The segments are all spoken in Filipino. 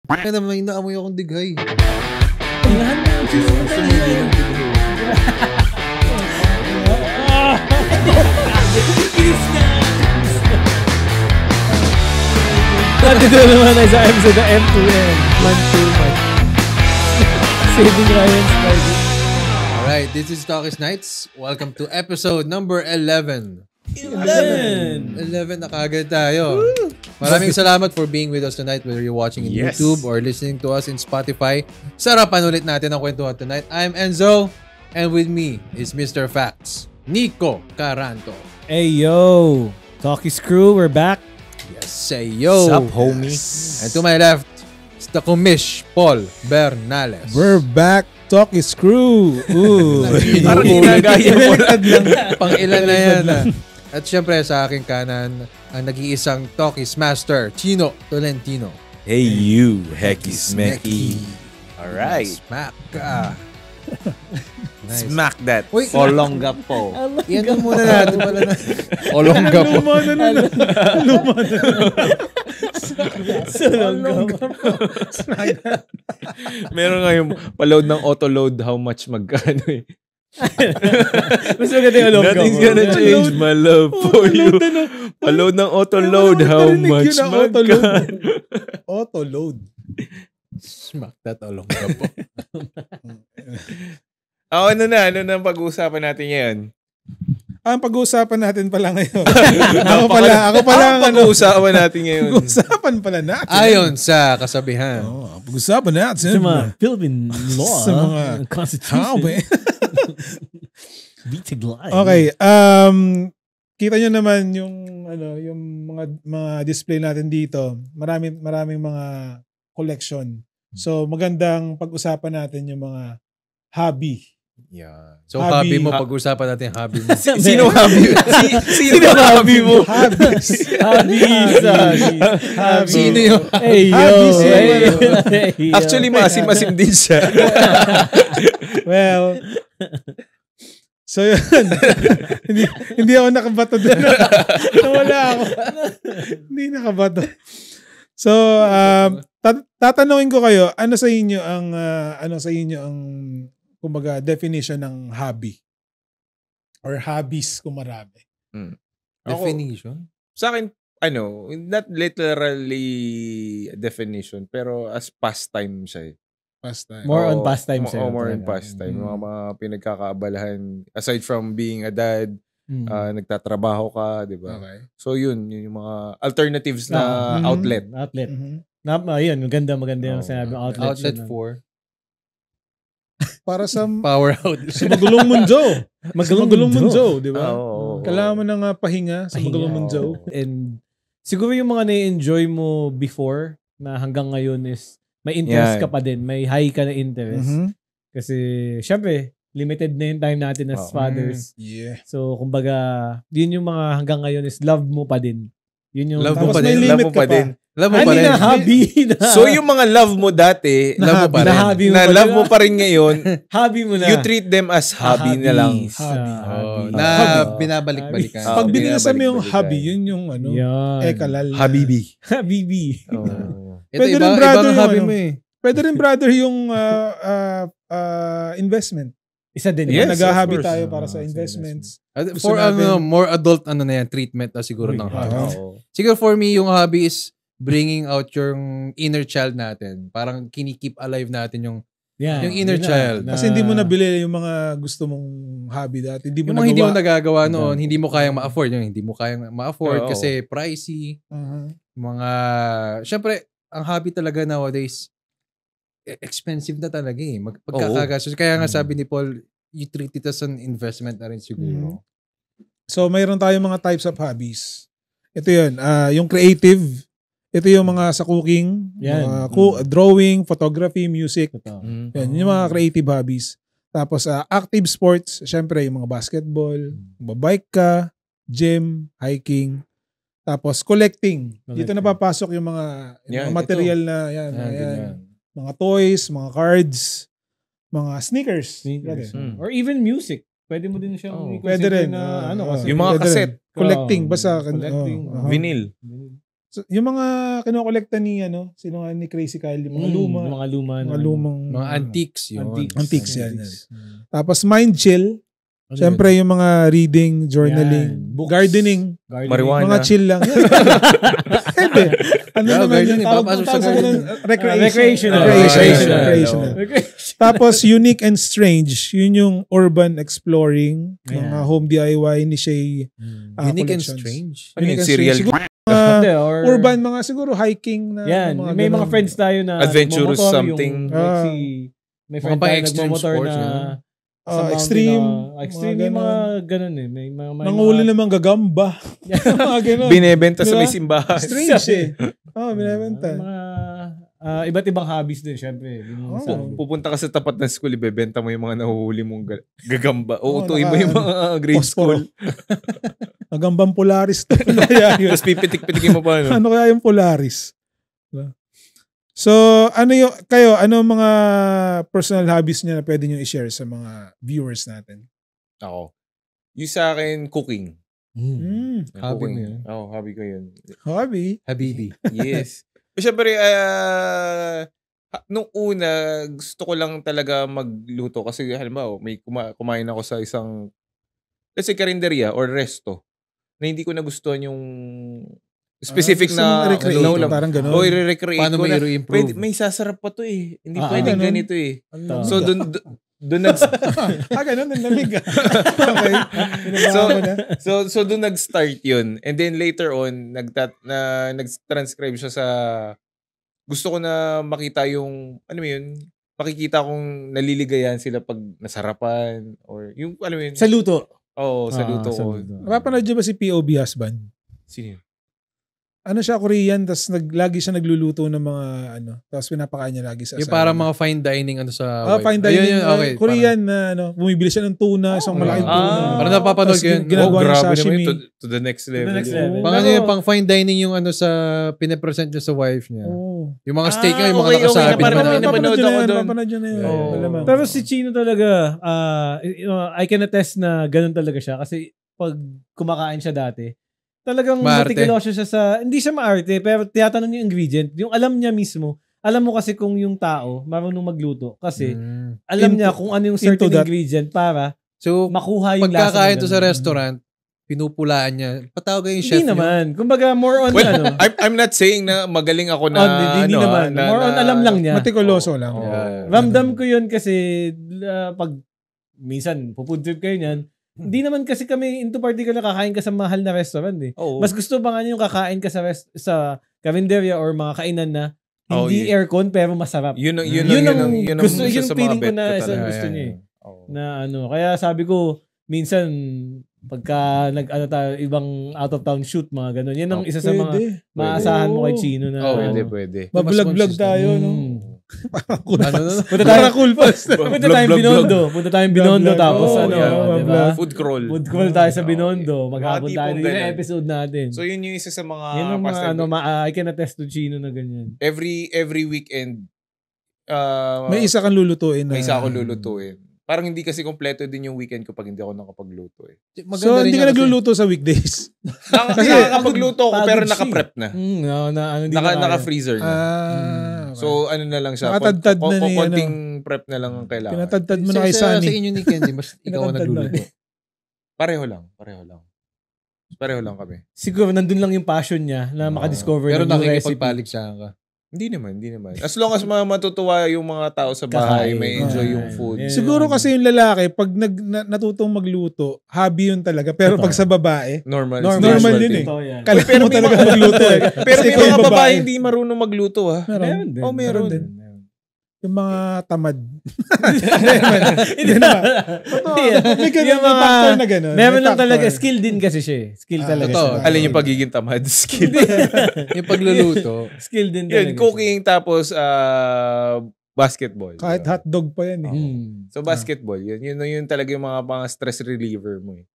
Kaya naman inaamoy akong dighay. Lahat na yung dighay. Dito naman ay sa episode ng M2M. Man to man. Saving Ryan's Party. Alright, this is Talkies Nights. Welcome to episode number 11. 11 na kagad tayo. Maraming salamat for being with us tonight, whether you're watching in YouTube or listening to us in Spotify. Sarapan ulit natin ang kwentuhan tonight. I'm Enzo, and with me is Mr. Facts, Nico Caranto. Hey yo, Talkies crew, we're back. Yes, say yo. Sup, homie? And to my left is the commish, Paul Bernales. We're back, Talkies crew. Ooh. Parang ginagaya mo Pang-ilan na yan. At syempre sa aking kanan, ang nag-iisang Talkies Master, Chino Tolentino. Hey you, Hecky Smecky. Alright. Smack ka. Nice. Smack that. Uy, Olongga po. Yan ang muna natin pala na. Olongga po. Meron nga yung paload ng auto-load how much magkano eh. Mas maganda yung Olongga. Nothing's gonna change my love for you. Paload ng auto-load how much magkano. Auto-load. Smack that Olongga po. Ano na ang pag-uusapan natin ngayon? Ang pag-uusapan natin pala ngayon. ako pala ang pag-uusapan natin ngayon? Pag-uusapan pala natin. Ayon sa kasabihan. Pag-uusapan natin. Sa mga Philippine law. Sa mga Constitution. Bitig live. Okay. Kita nyo naman yung mga display natin dito. Maraming mga collection. So magandang pag-usapan natin yung mga hobby. Yeah. So hobby mo, pag-usapan natin hobby mo. Sino hobby? Sino hobby mo? Hobby. Sino yun? Hey yo. Actually, masim-masim din siya. Well, so yun. hindi ako nakabato doon. Nawala ako. Hindi nakabato. So, tatanungin ko kayo, ano sa inyo ang kumbaga definition ng hobby or hobbies kung marami? Definition? Sa akin, not literally definition, pero as pastime siya eh. Pastime. More on pastime sa'yo. More on pastime. Mga pinagkakaabalahan. Aside from being a dad, nagtatrabaho ka, di ba? Okay. So yun yung mga alternatives na outlet. Outlet. Mhm. Ayun, maganda yung sinabi. Outlet for? Para sa Power outlet. sa magulong mundo. Magulong mundo, di ba? Oo. Kailangan mo ng pahinga sa magulong mundo. And siguro yung mga na-enjoy mo before na hanggang ngayon is may interest ka pa din. May high ka na interest. Mhm. Kasi syempre, limited na yung time natin as fathers. Yeah. So, kumbaga, yun yung mga hanggang ngayon is love mo pa din. Yun yung Love mo Tapos pa may din. limit Love mo ka pa din. Love mo pa rin. na hobby na. So yung mga love mo dati, Love mo pa rin. hobby mo na pa love din. mo pa rin ngayon, Hobby mo na. you treat them as hobby na lang. Hobby. Na binabalik-balikan. Ah, Pag binilisan mo yung binabalik-balikan. hobby, yun yung Yan. kalal. Habibi. Habibi. Ito, Pwede rin, ibang brother, yung hobby ano. mo eh. Pwede rin brother yung investment. Isa din. Yes, yun. Nag-hobby of course. tayo para sa sa investments. For natin- more adult na yan, treatment na siguro Uy, ng hobby. Oo. Siguro for me, yung hobby is bringing out yung inner child natin. Parang kinikip alive natin yung Yan. yung inner Yun na. child. Kasi hindi mo nabili yung mga gusto mong hobby dati. Hindi mo yung mga hindi mo nagawa. nagagawa noon, hindi mo kayang ma-afford. Yung hindi mo kayang ma-afford Oo. kasi pricey. Mhm. Mga, syempre, ang hobby talaga nowadays, expensive na talaga eh. Pagkakagastos. Kaya nga sabi ni Paul, you treat it as an investment na rin siguro. So, mayroon tayong mga types of hobbies. Ito yun. Yung creative. Ito yung mga sa cooking. Yan. Drawing, photography, music. Totoo. Yan, yung mga creative hobbies. Tapos, active sports. Syempre, yung mga basketball. Babike ka. Gym. Hiking. Tapos, collecting. Dito napapasok yung mga material na yan. Mga toys, mga cards, mga sneakers. Or even music. Pwede mo din siyang Pwede rin. na kasi yung mga pwede cassette. rin. Collecting. Basta. Collecting. Vinyl. So, yung mga kinokolekta ni, sino nga ni Crazy Kyle, yung mga lumang, mga antiques yun. Antiques yan. Tapos Mind Chill. Siyempre, yung mga reading, journaling, gardening, marijuana. mga chill lang. Ano naman yun? Recreational. Tapos, Unique and Strange. Yun yung urban exploring. Mga home DIY ni Shay. Unique and Strange? Ano yung serial? Urban, mga siguro hiking na. Yan. May mga friends tayo na adventurous something. May friend tayo nagmomotor na extreme. Extreme yung mga ganun eh. May nanguli naman gagamba. Mga ganun. Binebenta sa may simbahan. Strange eh. Binebenta. Mga iba't ibang hobbies din, syempre. Pupunta ka sa tapat ng school, ibebenta mo yung mga nahuhuli mong gagamba. Uutuin mo yung mga grade school. Gagambang Polaris. Tapos pipitik-pitikin mo pa. Ano kaya yung Polaris? So, ano mga personal hobbies niya na pwede niyo i-share sa mga viewers natin? Ako. Yung sa akin, cooking. Hobby mo yun? Oo, hobby ko yun. Hobby? Habibi. Yes. Siyempre, nung una, gusto ko lang talaga magluto. Kasi halimbawa, may kumain ako sa isang, let's say, karinderya or resto na hindi ko nagustuhan yung specific na parang gano'n. O i-recreate paano ko may na. i-improve? May sasarap pa to eh. Hindi pwedeng ganito eh. So, doon ganun, nalamig. Okay. So doon nag-start yun. And then later on, nag-transcribe siya sa, gusto ko na makita yung, makikita kong naliligayan sila pag nasarapan or yung, sa luto. Oo, sa luto ko. Napapanood niyo ba si POV Husband? Sino yun? Ano siya, Korean, tapos lagi siya nagluluto ng mga tapos pinapakain niya lagi sa yung para mga fine dining sa fine dining. Okay, Korean na bumibili siya ng tuna, isang malaking tuna. Parang napapanood ko yun. Ginagawa niya grabe sashimi. naman to the next level. Pang fine dining yung sa pinapresent niya sa wife niya. Yung mga steak niya, yung mga okay, nakasabi. Napanood ako doon. Napanood niya na yun. Pero si Chino talaga, I can attest na ganun talaga siya. Kasi pag kumakain siya dati, talagang meticulous siya sa, hindi siya maarte, pero tiyatanong niya yung ingredient. Yung alam niya mismo, alam mo kasi kung yung tao marunong magluto. Kasi alam niya kung ano yung certain ingredient para makuha yung lasa. Pagkakain to sa restaurant, pinupulaan niya. Patawag yung chef. Hindi naman. Kumbaga, more on I'm not saying na magaling ako na hindi naman. More on alam lang niya. Metikuloso lang. Ramdam ko yun kasi pag minsan food trip kayo niyan, hindi naman kasi kami into particular kakain ka sa mahal na restaurant eh. Mas gusto ba nga yung kakain ka sa karinderya or mga kainan na hindi aircon pero masarap. Yun ang gusto, yung feeling ko na gusto niya eh. Na kaya sabi ko, minsan pagka tayo, ibang out of town shoot, mga ganun. Yan ang isa sa mga maasahan mo kay Chino na. Pwede. Mabulag-vlog tayo, no? Punta tayong Binondo tapos diba? Food crawl tayo sa Binondo. Maghapon tayo yung episode natin. So yun yung isa sa mga yun ang I can attest to Chino na ganyan. Every weekend may isa kang lulutuin. May isa akong lulutuin. Parang hindi kasi kompleto din yung weekend ko pag hindi ako nakapagluto eh. So, hindi ka nagluluto sa weekdays? Nakapagluto ako pero naka-prep na. Naka-freezer na. So, ano na lang siya. Nakatadtad na niya. Konting prep na lang ang kailangan. Pinatadtad mo na kay Sunny. Sa inyo ni Candy, mas ikaw ang nagluluto. Pareho lang kami. Siguro nandun lang yung passion niya na makadiscover ng new recipe. Pero nakikipagpaligsahan ka. Hindi naman. As long as matutuwa yung mga tao sa bahay, may enjoy yung food. Siguro kasi yung lalaki, pag natutong magluto, hobby yun talaga. Pero pag sa babae, normal yun eh. Kailangan mo talaga magluto eh. Pero may mga babae hindi marunong magluto ha. Meron din. Yung mga tamad. Hindi naman. May factor na gano'n. Meron lang talaga. Skill din kasi siya. Skill talaga siya. Alin yung pagiging tamad? Skill. Yung pagluluto. Skill din talaga. Yun, cooking tapos basketball. Kahit hotdog pa yan eh. So basketball, yun talaga yung mga stress reliever mo eh.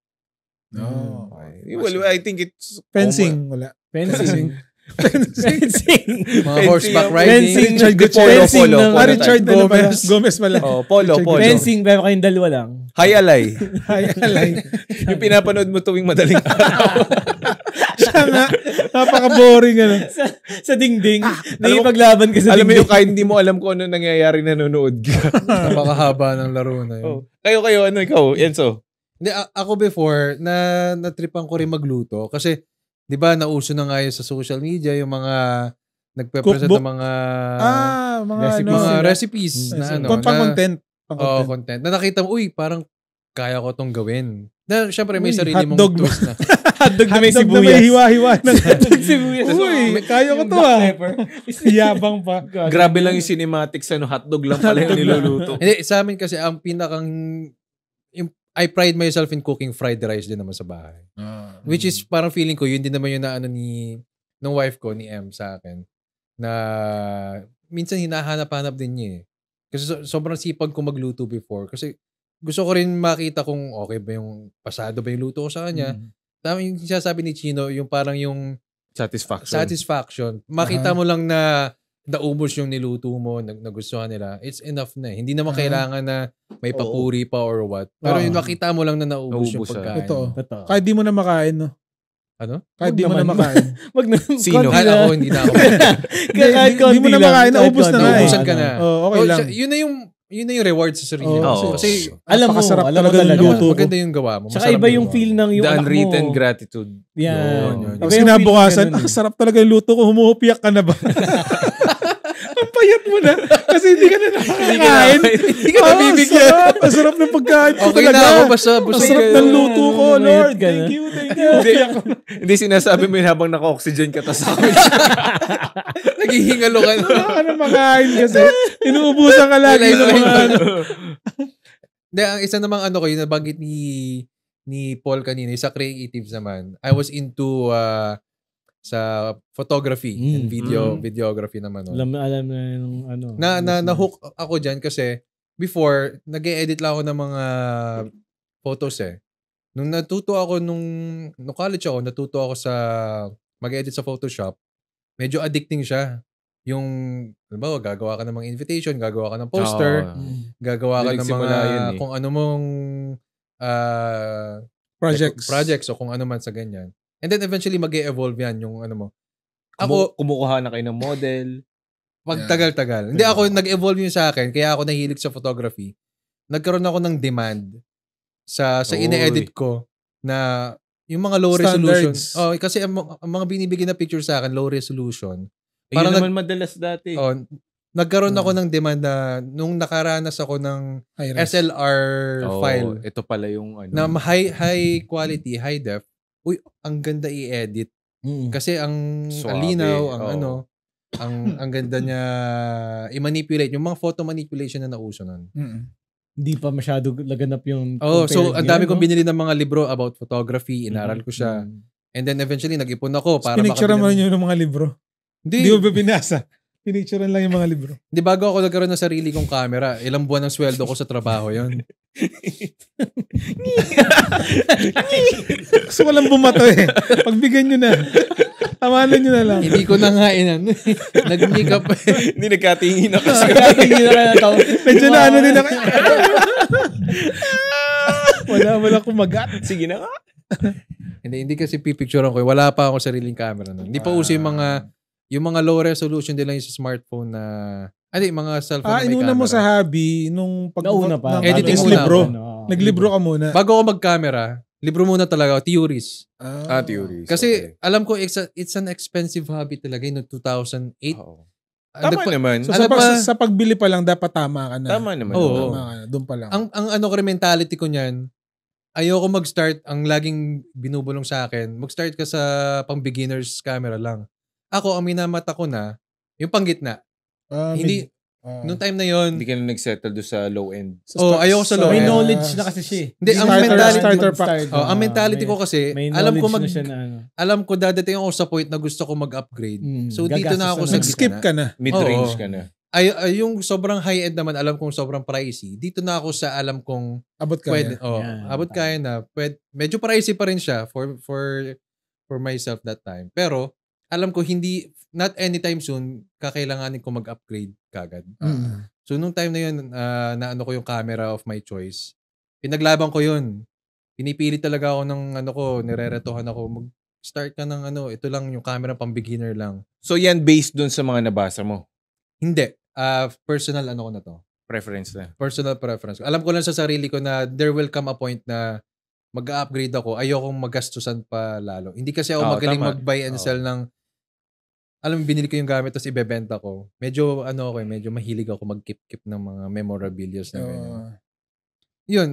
Well, I think it's... Fencing, wala. Fencing. Mga horseback riding. Richard Gomez pala. Polo. Fencing, pero kayong dalawa lang. High alay. Yung pinapanood mo tuwing madaling araw. Siya nga. Napaka-boring. sa dingding. Nakipaglaban ka sa Alam mo dingding. yung kahit hindi mo alam kung ano nangyayari nanonood ka. Napakahaba ng laro na yun. Kayo, ano ikaw, Enzo? Hindi, ako before, natripan ko rin magluto. Kasi, di ba, nauso na nga yun sa social media, yung mga nagpe-present ng mga mga recipes. mga recipes na ano. Pang-content. Content. Na nakita mo, parang kaya ko tong gawin. Na, syempre, may sarili mong hotdog. twist na. Hotdog na may Hotdog na may sibuyas. hiwa-hiwa. Hotdog sibuyas. Uy, kaya ko to Yabang pa. Grabe lang yung cinematics, hotdog lang pala yung niluluto. Hindi, sa amin kasi, ang I pride myself in cooking fried rice din naman sa bahay. Which is, parang feeling ko, yun din naman yung naano ng wife ko, ni M, sa akin. Na, minsan hinahanap-hanap din niya eh. Kasi sobrang sipag ko magluto before. Kasi gusto ko rin makita kung okay ba yung pasado ba yung luto ko sa kanya. Tama yung sinasabi ni Chino, yung parang yung satisfaction. Makita mo lang na naubos yung niluto mo, nagustuhan nila. It's enough na eh. Hindi naman kailangan na may papuri pa or what. Pero yung makita mo lang na naubos yung pagkain. Totoo. Kahit di mo na makain, no? Ano? Kahit di mo na makain. Sino? Ako, hindi na ako. Kahit Di mo na makain, naubos na na eh. Naubusan ka na. Okay lang. Yun na yung reward sa sarili. Kasi alam mo talaga ng luto ko. maganda yung gawa mo. Tsaka iba yung feel ng yung The anak mo. unwritten gratitude. Yan. Tapos sinabukasan, sarap talaga yung luto ko, humuhupiyak ka na ba? Ang payat mo na. Kasi hindi ka na nakakain. Hindi ka nabibigyan. Ang sarap ng pagkain ko okay talaga. na ako, basta Ang sarap ng luto ko, Lord. Thank you. Hindi sinasabi mo yun habang naka-oxygen ka tas ako. Naghihingalo ka na. Wala ka na makain kasi. Inuubusan ka lagi ng mga Hindi, ang isa namang yung nabanggit ni Paul kanina, sa creatives naman. I was into sa photography and videography naman. Alam na yung Na-hook ako dyan kasi before, nag-e-edit lang ako ng mga photos eh. Nung natuto ako, nung college ako, natuto ako sa mag-edit sa Photoshop, medyo addicting siya. Yung, halimbawa, gagawa ka ng mga invitation, gagawa ka ng poster, gagawa ka ng mga, kung ano mong projects o kung ano man sa ganyan. And then eventually mag-e-evolve yan yung ano mo. Ako, kumukuha na kayo ng model. Pagtagal-tagal. Hindi ako, nag-evolve yun sa akin, kaya ako nahilig sa photography. Nagkaroon ako ng demand sa ine-edit ko na yung mga low resolution. Kasi ang mga binibigyan na picture sa akin, low resolution. Yun naman madalas dati. Nagkaroon ako ng demand na nung nakaranas ako ng SLR file. Ito pala yung na high quality, high def. Uy, ang ganda i-edit. Kasi ang linaw, ang ganda niya i-manipulate. Yung mga photo manipulation na nauso nun. Hindi pa masyado laganap yung so ang dami kong binili ng mga libro about photography. Inaral ko siya. And then eventually nag-ipon ako para pinicturean mo rin yung mga libro. Hindi mo ba binasa? Pinicturean lang yung mga libro. Hindi, bago ako nagkaroon ng sarili kong camera, ilang buwan ng sweldo ko sa trabaho yon. Gusto ko lang bumato eh. Pagbigyan nyo na. Tamanan nyo na lang. Hindi ko na nga nag-makeup. Hindi nagkatingin na kasi. Nagkatingin na lang tao. Medyo na din ako. Wala kumagat. Sige na nga. Hindi kasi pipicturean ko. Wala pa ako sariling camera nun. Hindi pa uso yung mga low resolution din lang yung sa smartphone na mga cellphone na may camera. Inuna mo sa hobby nung nauna pa. Editing muna libro. ako. Naglibro ka muna. Bago ako mag-camera, libro muna talaga, theories. Theories. Kasi alam ko it's an expensive hobby talaga yung 2008. Tama naman. So, sa pagbili pa lang dapat tama ka na. Tama naman. Doon pa lang. Ang mentality ko niyan, ayoko mag-start, ang laging binubulong sa akin, mag-start ka sa pang-beginners camera lang. Ako, ang minamata ko na, yung panggitna. Hindi, nung time na yon hindi ka na nag-settle doon sa low end. Ayoko sa low end. May knowledge na kasi siya. Hindi, ang mentality ko kasi, alam ko dadating ako sa point na gusto ko mag-upgrade. So, dito na ako sa skip ka na. Mid-range ka na. Yung sobrang high-end naman, alam kong sobrang pricey. Dito na ako sa alam kong abot kaya. Abot kaya na. Medyo pricey pa rin siya for myself that time. Pero, alam ko hindi, not anytime soon, kakailanganin ko mag-upgrade kagad. So, nung time na yun, naano ko yung camera of my choice. Pinaglaban ko yun. Pinipili talaga ako ng nireretohan ako. start ka ng ito lang yung camera pang beginner lang. So yan based dun sa mga nabasa mo? Hindi. Personal ko na to. Preference na. Personal preference. Alam ko lang sa sarili ko na there will come a point na mag-upgrade ako. Ayokong magastusan pa lalo. Hindi kasi ako magaling mag-buy and sell ng binili ko yung gamit tapos ibebenta ko. Medyo medyo mahilig ako mag-keep ng mga memorabilia na ganyan. Yun,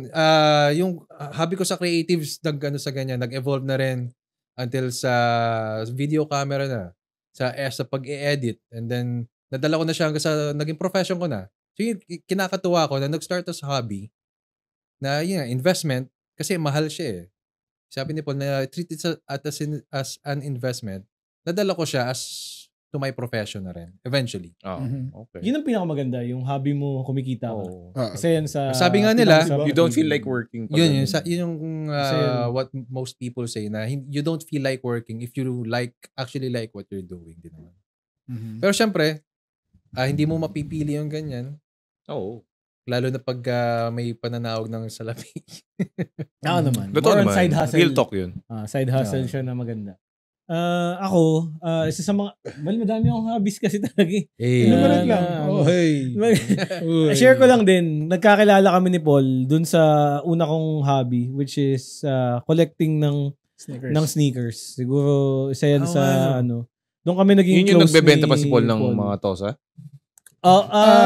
yung hobby ko sa creatives sa ganyan, nag-evolve na rin until sa video camera na, sa pag-e-edit, and then nadala ko na siya hanggang sa naging profession ko na. So yung kinakatuwa ko na nag-start as hobby na investment kasi mahal siya eh. Sabi ni Paul na treat it as an investment. Nadala ko siya as to my profession na rin eventually. Okay. Yun ang pinakamaganda, yung hobby mo kumikita ka. Kasi yan sa sabi nga nila, you don't feel like working. Yun yung what most people say na you don't feel like working if you actually like what you're doing din naman. Pero syempre, hindi mo mapipili yung ganyan. Lalo na pag may pananawag ng salapi. Naman. Totoo naman. Side hustle. Real talk yun. Side hustle siya na maganda. Ako, isa sa mga, madami akong hobbies kasi talaga eh. Numarat lang. Share ko lang din, nagkakilala kami ni Paul dun sa una kong hobby, which is collecting ng sneakers. Siguro, isa yan sa doon kami naging close. Yun yung nagbebenta pa si Paul ng mga tosa?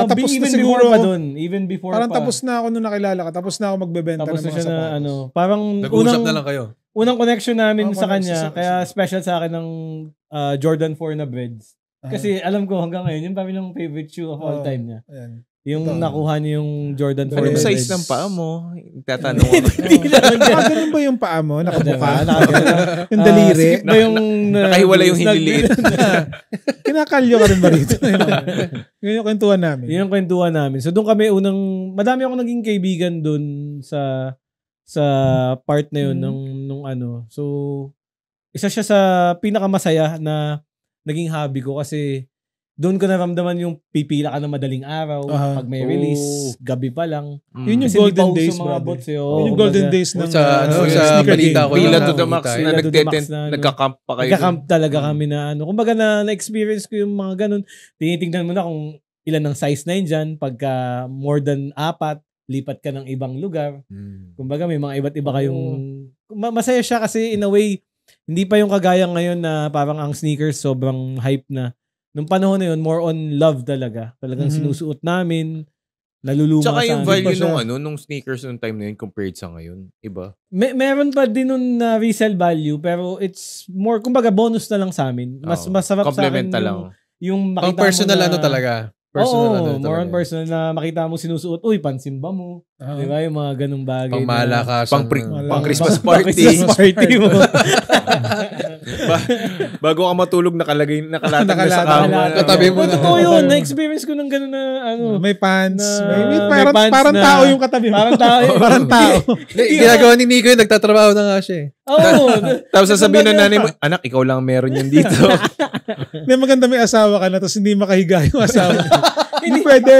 Tapos even na siguro before pa dun. Even before parang pa. Tapos na ako nung nakilala ka. Tapos na ako magbebenta ng mga sapatos. Parang nag-uusap na lang kayo. Unang connection namin sa kanya, kaya special sa akin ng Jordan 4 na breads. Kasi alam ko hanggang ngayon, yung parang yung favorite shoe of all time niya. Yung nakuha niya yung Jordan 4 na breads. Anong size ng paa mo? Tatanong ako. Ganun ba yung paa mo? Nakabuka? Yung daliri? Nakahiwala yung hiniliit. Kinakalyo ka rin ba rito? Yun yung kwentuhan namin. Yun yung kwentuhan namin. So doon kami madami akong naging kaibigan doon sa part na yun nung So, isa siya sa pinakamasaya na naging hobby ko kasi doon ko naramdaman yung pipila ka na madaling araw pag may release, gabi pa lang. Yun yung golden days, brother. Yun yung golden days ng sa balita ko. Pila to the max na nagka-camp pa kayo. Nagka-camp talaga kami na kumbaga na-experience ko yung mga ganun. Tinitingnan mo na kung ilan ng size na yun dyan. Pagka more than 4, lipat ka ng ibang lugar. Kumbaga may mga iba't iba kayong masaya siya kasi in a way hindi pa yung kagaya ngayon na parang ang sneakers sobrang hype na. Nung panahon na yun more on love talaga. Talagang sinusuot namin, naluluma sa. Tsaka yung value nung sneakers nung time na yun compared sa ngayon, iba. Meron pa din nun na resale value pero it's more kumbaga bonus na lang sa amin. Masarap sa akin yung makita mo personal na, talaga. Personal more on personal na makita mo sinusuot, di pansimba mo. Di ba? Yung mga ganung bagay. Pang Christmas party. Christmas party mo. Bago ka matulog, nakalatag na sa kama. Katabi mo na. Totoo yun. Na-experience ko ng ganun na may pants. Parang tao yung katabi mo. Parang tao. Ginagawa ni Nico yung nagtatrabaho na nga siya eh. Tapos sasabihin na nanay mo, anak, ikaw lang meron yan dito. May maganda may asawa ka na tapos hindi makahiga yung asawa. Hindi pwede.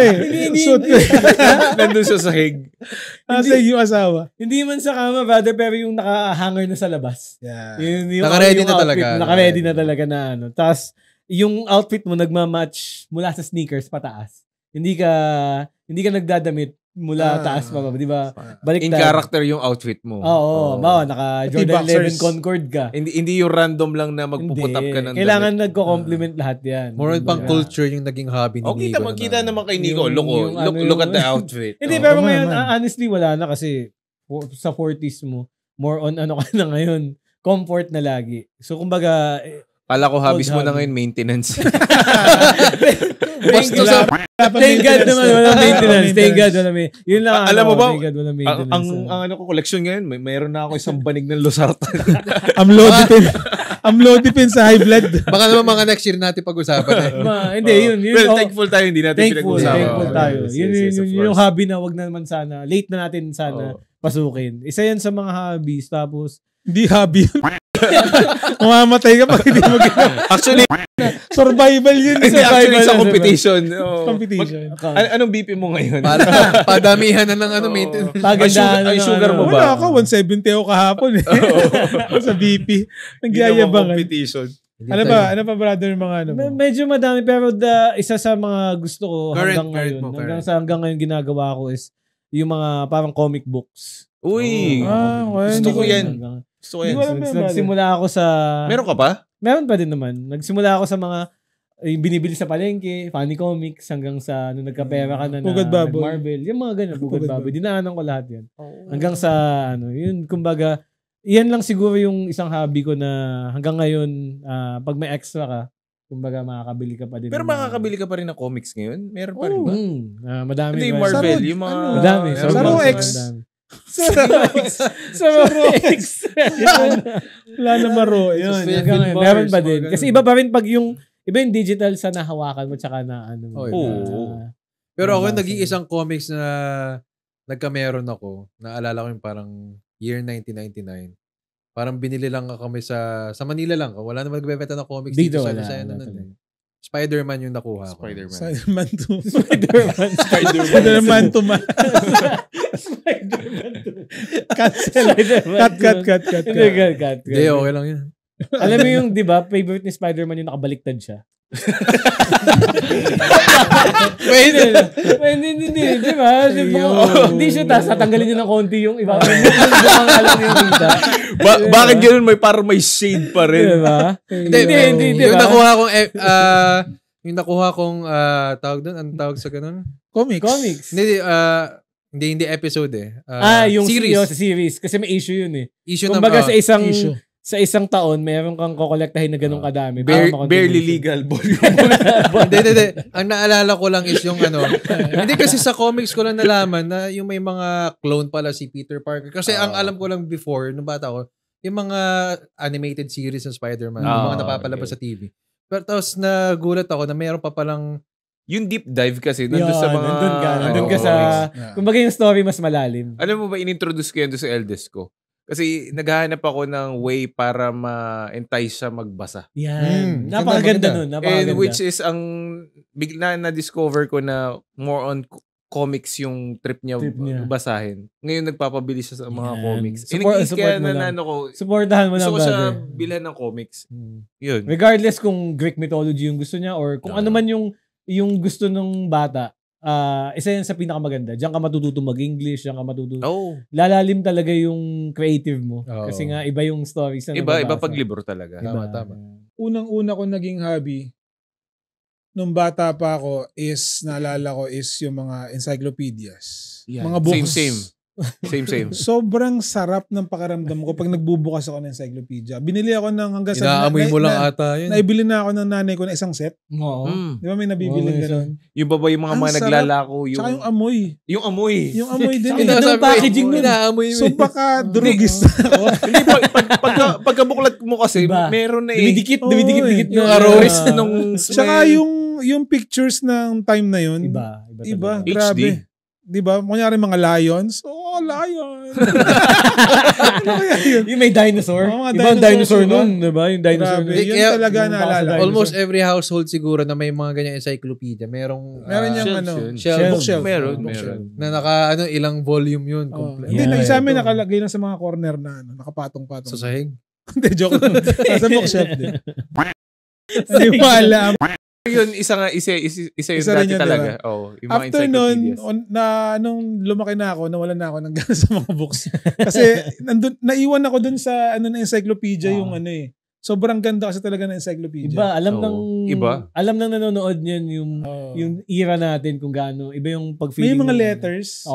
Nandun sa sahig. Sahig yung asawa. Hindi man sa kama, brother, pero yung naka-hanger na sa labas. Yeah. Naka-ready na talaga. Naka-ready na talaga na Tapos, yung outfit mo nagmamatch mula sa sneakers pataas. Hindi ka nagdadamit mula taas pa, di ba? Baliktad. In character yung outfit mo. Oo. Naka Jordan 11 Concord ka. Hindi yung random lang na magpuput up ka ng kailangan nagko-complement lahat yan. More pang culture yung naging hobby ni Nico. Kita naman kay Nico. Look at the outfit. Hindi, pero ngayon, honestly, wala na kasi sa 40s mo, more on ka na ngayon, comfort na lagi. So, kumbaga, pala ko hobbies mo na ngayon, maintenance. Thank God naman walang maintenance. Thank God walang maintenance. Yun lang. Alam mo ba, ang collection ngayon, mayroon na ako isang banig ng Losartan. Amlodipin sa high blood. Baka naman mga next year natin pag-usapan eh. Hindi, yun. Well, thankful tayo, hindi natin pinag-usapan. Thankful tayo. Yun yung hobby na wag na naman sana. Late na natin sana pasukin. Isa yan sa mga hobbies. Tapos, hindi hobby. Mamamatay ka pag hindi mo ginawa. Actually, Survival yun. actually sa competition. Competition. Anong BP mo ngayon? Para padamihan na ng maintenance. Ay, sugar mo ba? Wala ako, 170 ako kahapon eh. Sa BP. Nagyayabang. Competition. Ano pa brother mga ano mo? Medyo madami pero isa sa mga gusto ko hanggang ngayon ginagawa ko is yung mga parang comic books. Uy. Gusto ko yan. Nagsimula ako sa... Meron ka pa? Meron pa din naman. Nagsimula ako sa mga binibili sa palengke, funny comics, hanggang sa nagkapera ka na Marvel. Yung mga ganyan, Pugad Baboy. Dinaanan ko lahat yan. Hanggang sa, yun, kumbaga, yan lang siguro yung isang hobby ko na hanggang ngayon, pag may extra ka, kumbaga makakabili ka pa din. Pero makakabili ka pa rin ng comics ngayon? Meron pa rin ba? Madami. Hindi, Marvel. Yung mga... Madami. Saro X. Wala na Maro X. Meron pa din. Kasi iba pa rin pag yung digital sa nahawakan mo tsaka na ano. Pero ako nag-iisang comics na nagkameron ako. Naalala ko yung parang year 1999. Parang binili lang kami sa Manila lang. Wala naman nagbebenta ng comics dito sa Lucena. Spider-Man yung nakuha ko. Spider-Man 2. Spider-Man 2 man. Cancel. Cut. Hindi, okay lang yun. Alam mo yung, di ba, favorite ni Spider-Man yung nakabaliktad siya. Pwede, di ba? Hindi siya, tatanggalin niyo ng konti yung iba. Yung alam yung kita. Bakit ganoon parang may shade pa rin? Diba? Hindi. Yung nakuha kong tawag doon, anong tawag sa ganun? Comics. Hindi episode eh. Yung series. Kasi may issue yun eh. Kumbaga sa isang taon, meron kang kokolektahin na ganun kadami. Barely legal. Hindi. Ang naalala ko lang is yung hindi kasi sa comics ko lang nalaman na yung may mga clone pala si Peter Parker. Kasi ang alam ko lang before, nung bata ko, yung mga animated series ng Spider-Man, yung mga napapalabas sa TV. Pero tapos nagulat ako na mayroon pa palang yung deep dive kasi nandun sa mga... Nandun ka sa... Kumbaga yung story mas malalim. Alam mo ba, inintroduce ko yan doon sa eldest ko. Kasi naghahanap ako ng way para ma-entice siya magbasa. Yan. Napakaganda nun. And which is bigla na-discover ko na more on comics yung trip niya basahin. Ngayon nagpapabili siya sa mga comics. Kaya supportahan mo lang. Gusto ko siya bilhan ng comics. Yun. Regardless kung Greek mythology yung gusto niya or kung ano man yung gusto ng bata. Isa yan sa pinakamaganda. Diyan ka matututo mag-English, diyan ka matututo. Lalalim talaga yung creative mo. Kasi nga, iba yung stories na nababasa. Iba pag libro talaga. Tama. Unang-una ko naging hobby, nung bata pa ako, naalala ko is yung mga encyclopedias. Yeah. Mga books. Same. Sobrang sarap ng pakiramdam ko pag nagbubukas ako ng encyclopedia. Binili ako ng hanggang sa... Inaamoy mo lang ata yun. Naibili na ako ng nanay ko na isang set. Oo. Di ba may nabibili gano'n? Yung ba yung mga naglalako? Tsaka yung amoy. Yung amoy. Yung amoy din. Yung packaging mo. So baka drugista ako. Hindi, pagkabuklat mo kasi, meron na Dumidikit yung arrows nung... Tsaka yung pictures ng time na yun. Iba. Grabe. Diba? Kunyari mga lions. Lion. Yung may dinosaur. Ibang dinosaur nun. Diba? Yung dinosaur nun. Yan talaga naalala. Almost every household siguro na may mga ganyang encyclopedia. Meron yung bookshelf. Meron. Na naka ilang volume yun. Hindi, sa amin nakalagay lang sa mga corner na nakapatong-patong. Sa sahig? Hindi, joke lang. Sa bookshelf din. Hindi mo alam. Yun, isa yung dati talaga. Yung mga after nun, nung lumaki na ako, nawalan na ako ng gana sa mga books. Kasi naiwan ako dun sa encyclopedia yung sobrang ganda kasi talaga ng encyclopedia. Iba, alam ng nanonood niyan yung era natin kung gaano. Iba yung pag-feeling. May mga letters.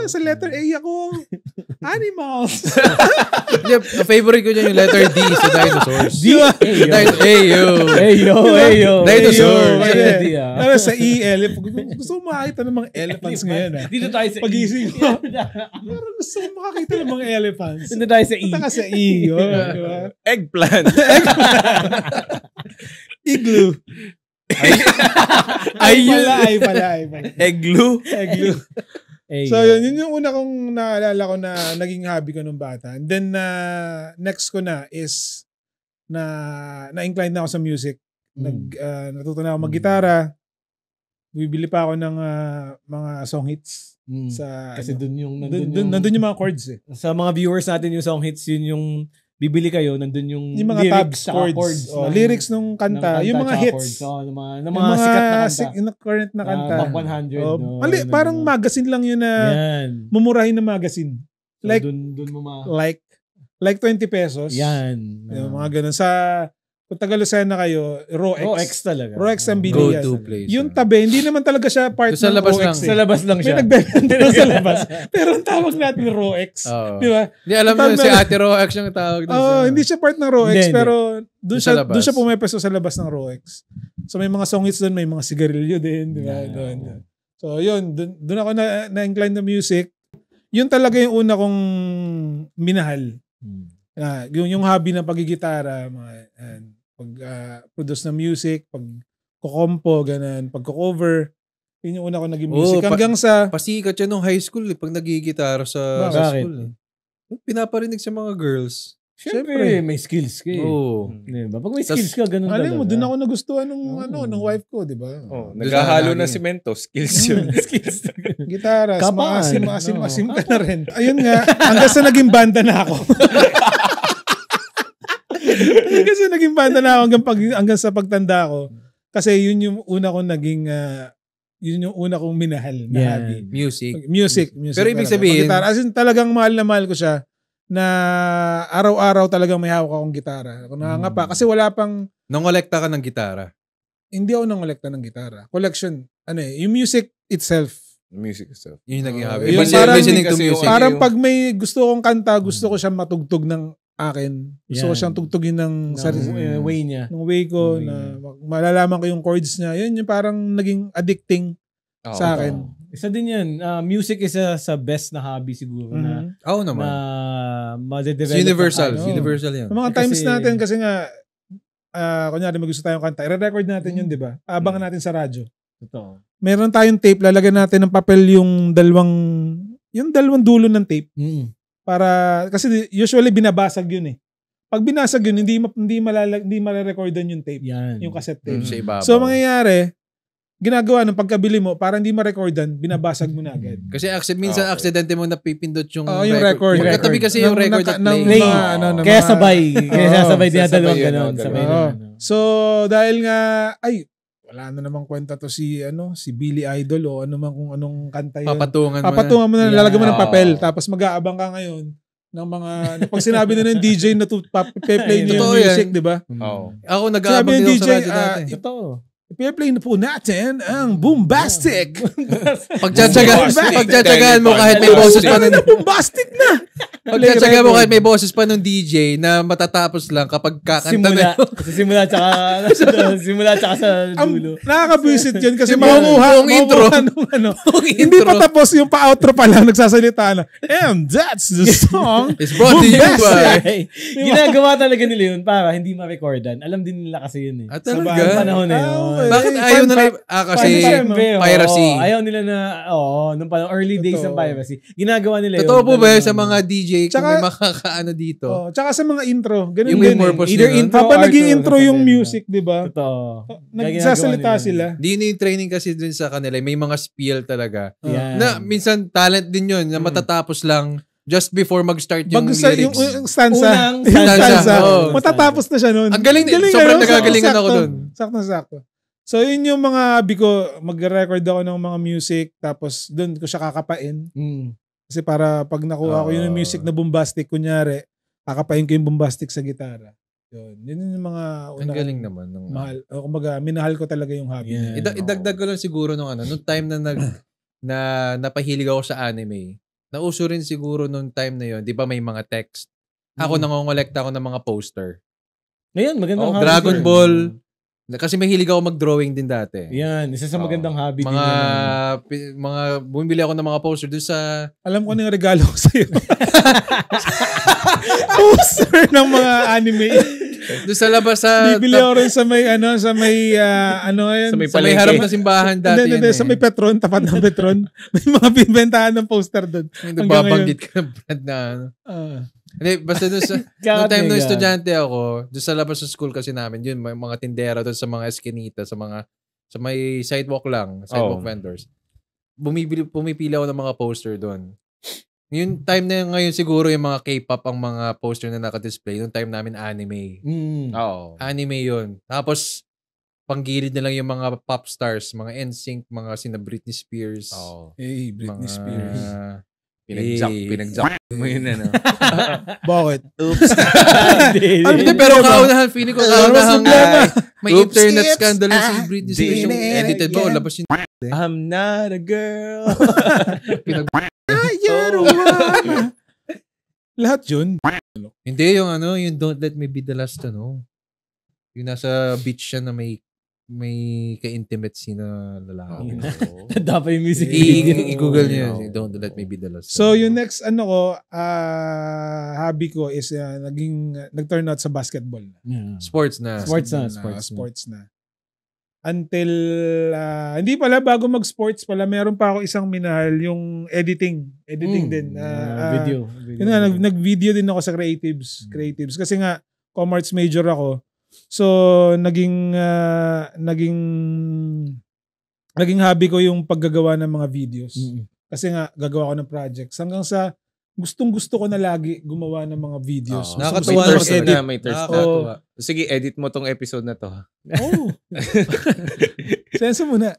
Sa letter A ako. Animals. Favorite ko dyan yung letter D sa dinosaurs. Ayo. Dinosaurs. Pero sa E, gusto mo makakita ng mga elephants ngayon. Dito tayo sa pag-ising mo. Pero gusto mo makakita ng mga elephants. Dito tayo sa E. Punta ka sa E. Eggplant. Igloo. Ay pala. Eggloo. So, yun yung una kong naalala ko na naging hobby ko nung bata. And then, next ko na is na-incline na ako sa music. Natuto na ako mag-gitara. Bibili pa ako ng mga song hits. Kasi nandun yung mga chords eh. Sa mga viewers natin yung song hits, yun yung bibili kayo, nandun yung mga lyrics, tab chords. Lyrics nung kanta. Yung mga hits. Ng mga sikat na kanta. Yung current na kanta. Top 100. Parang magazine lang yun na mumurahin na magazine. Like, like 20 pesos. Yan. Yung mga ganun. Kung Taga-Lucena kayo, ROX talaga. ROX ang bili yan. Go-to place. Yung tabi, hindi naman talaga siya part sa ng labas ROX. lang. Sa labas lang siya. May nagbebenta sa labas. Pero ang tawag natin ROX. Di ba? Hindi, alam mo si Ate ROX yung tawag. Hindi siya part ng ROX, hindi. pero doon siya pumepeso sa labas ng ROX. So may mga song hits doon, may mga sigarilyo din. Di ba? So yun, doon ako na-incline na music. Yun talaga yung una kong minahal. Yung hobby ng pagigitara, pag-produce ng music, pag-kompo, ganun, pag-cover. Yun yung una ko naging music. Hanggang sa... Pasikat yan nung high school pag nagigitara sa school. Pinaparinig sa mga girls. Siyempre, may skills ka eh. Diba? Pag may skills ka, ganun talaga. Alam mo, doon ako nagustuhan ng wife ko, di ba? Naghahalo ng semento, skills yun. Gitara, maasim ka na rin. Ayun nga, hanggang sa naging banda na ako. Kasi naging banda na ako hanggang sa pagtanda ko. Kasi yun yung una kong naging yun yung una kong minahal na hobby. Music. Pero ibig sabihin, gitara. As in, talagang mahal na mahal ko siya na araw-araw talagang may hawak akong gitara. Ako nangangapa. Kasi wala pang... Nangolekta ka ng gitara? Hindi ako nangolekta ng gitara. Collection. Yung music itself. Yun yung naging hobby. Listening to music. Parang pag may gusto kong kanta, gusto ko siya matugtog ng akin. Gusto ko siyang tugtugin ng way niya. Ng way ko na malalaman ko yung chords niya. Yun yung parang naging addicting sa akin. Isa din yan. Music is sa best na hobby siguro na naman. Na ma-develop. Universal yan. Sa mga times natin kasi nga kunyari may gusto tayong kanta, i-record natin yun, di ba? Abangan natin sa radyo. Totoo. Meron tayong tape, lalagyan natin ng papel yung dalawang dulo ng tape. Para, kasi usually binabasag yun eh. Pag binasag yun, hindi mala-recordan yung tape. Yung cassette tape. So, mangyayari, ginagawa ng pagkabili mo, para hindi ma-recordan, binabasag mo na agad. Kasi minsan aksidente mo napipindot yung record. Magkatabi kasi yung record at play. Kaya sabay. Kaya sabay dinadalawang ganon. So, dahil nga, wala na namang kwenta to si Billy Idol o kung anong kanta yun. Papatungan mo na, lalagyan mo ng papel, tapos mag-aabang ka ngayon ng mga, pag sinabi na ng DJ na play niyo yung music, di ba? Ako nag-aabang din sa radyo dati. Totoo. I-play na po natin ang Boombastic. Pagtsatsagaan mo kahit may boses pa nun. Boombastic na! Pagtsatsagaan mo kahit may boses pa nung DJ na matatapos lang kapag kakanta na. Simula tsaka sa dulo. Nakakabwisit yun kasi makukuha yung intro. Hindi pa tapos yung pa-outro pa lang nagsasalita na. And that's the song. It's brought to you by. Ginagawa talaga nila yun para hindi ma-recordan. Alam din nila kasi yun eh. Talaga? Panahon na yun. Bakit ayaw na kasi piracy? Ayaw nila na, nung early days ng piracy. Ginagawa nila yun. Totoo po ba sa mga DJ kung may makakaano dito? Tsaka sa mga intro. Ganun yung din either intro habang naging intro yung music, di ba? Totoo. Nagsasalita sila. Di yung training kasi dun sa kanila. May mga spiel talaga. Na minsan talent din yun na matatapos lang just before mag-start yung lyrics. Yung stanza. Matatapos na siya nun. Ang galing. Sobrang nagagalingan ako dun. Sakto. So, yun yung mga hobby ko. Mag-record ako ng mga music, tapos dun ko siya kakapain. Kasi para pag nakuha ko yung music na bombastic, kunyari, kakapain ko yung bombastic sa gitara. Yun yung mga ang galing naman. Mahal. O kumbaga, minahal ko talaga yung hobby. Idagdag ko lang siguro nung time na napahilig ako sa anime. Nauso rin siguro nung time na yun. Di ba may mga text? Ako nangongolekta ako ng mga poster. Ngayon, magandang hobby. Dragon Ball. Kasi mahilig ako mag-drawing din dati. Yan, isa sa magandang hobby din. Bumili ako ng mga poster doon sa... Alam ko na yung regalo ko sa'yo. Poster ng mga anime. Doon sa labas sa... Bibili ako rin sa may, sa may sa may harap na simbahan dati. Hindi, sa may Petron, tapat ng Petron. May mga bibentahan ng poster doon. Nagbabanggit ka ng brand na Hindi, basta doon sa... Noong time na estudyante ako, doon sa labas sa school kasi namin, yun, may mga tindera doon sa mga eskinita, sa may sidewalk vendors. Pumipili ako ng mga poster doon. Yung time na ngayon siguro yung mga K-pop ang mga poster na naka-display. Yung time namin anime. Anime yun. Tapos, panggilid na lang yung mga pop stars, mga NSYNC, mga sina Britney Spears. Hey, Britney Spears. Pinag-jack mo yun Bakit? Oops. Pero kaunahan, feeling ko kaunahan may internet scandal si Britney Spears. Yung edited ba o labas yung I'm not a girl. Lahat yun. Hindi, yung yung Don't Let Me Be the Last, Yung nasa beach siya na may ka-intimate scene na lalaki. Dapat yung music. I-google niyo yun. Don't Let Me Be the Last. So, yung next hobby ko is nag-turn out sa basketball. Sports na. Sports na. Until, hindi pala, bago mag-sports pala, meron pa ako isang minahal, yung editing. Editing din. Video. Yun nga, nag-video din ako sa creatives. Kasi nga, commerce major ako. So, naging hobby ko yung paggagawa ng mga videos. Kasi nga, gagawa ko ng projects. Hanggang sa, gustong-gusto ko na lagi gumawa ng mga videos. Nakakatuwa mag-edit. May thirst na. Sige, edit mo tong episode na to. Senso muna.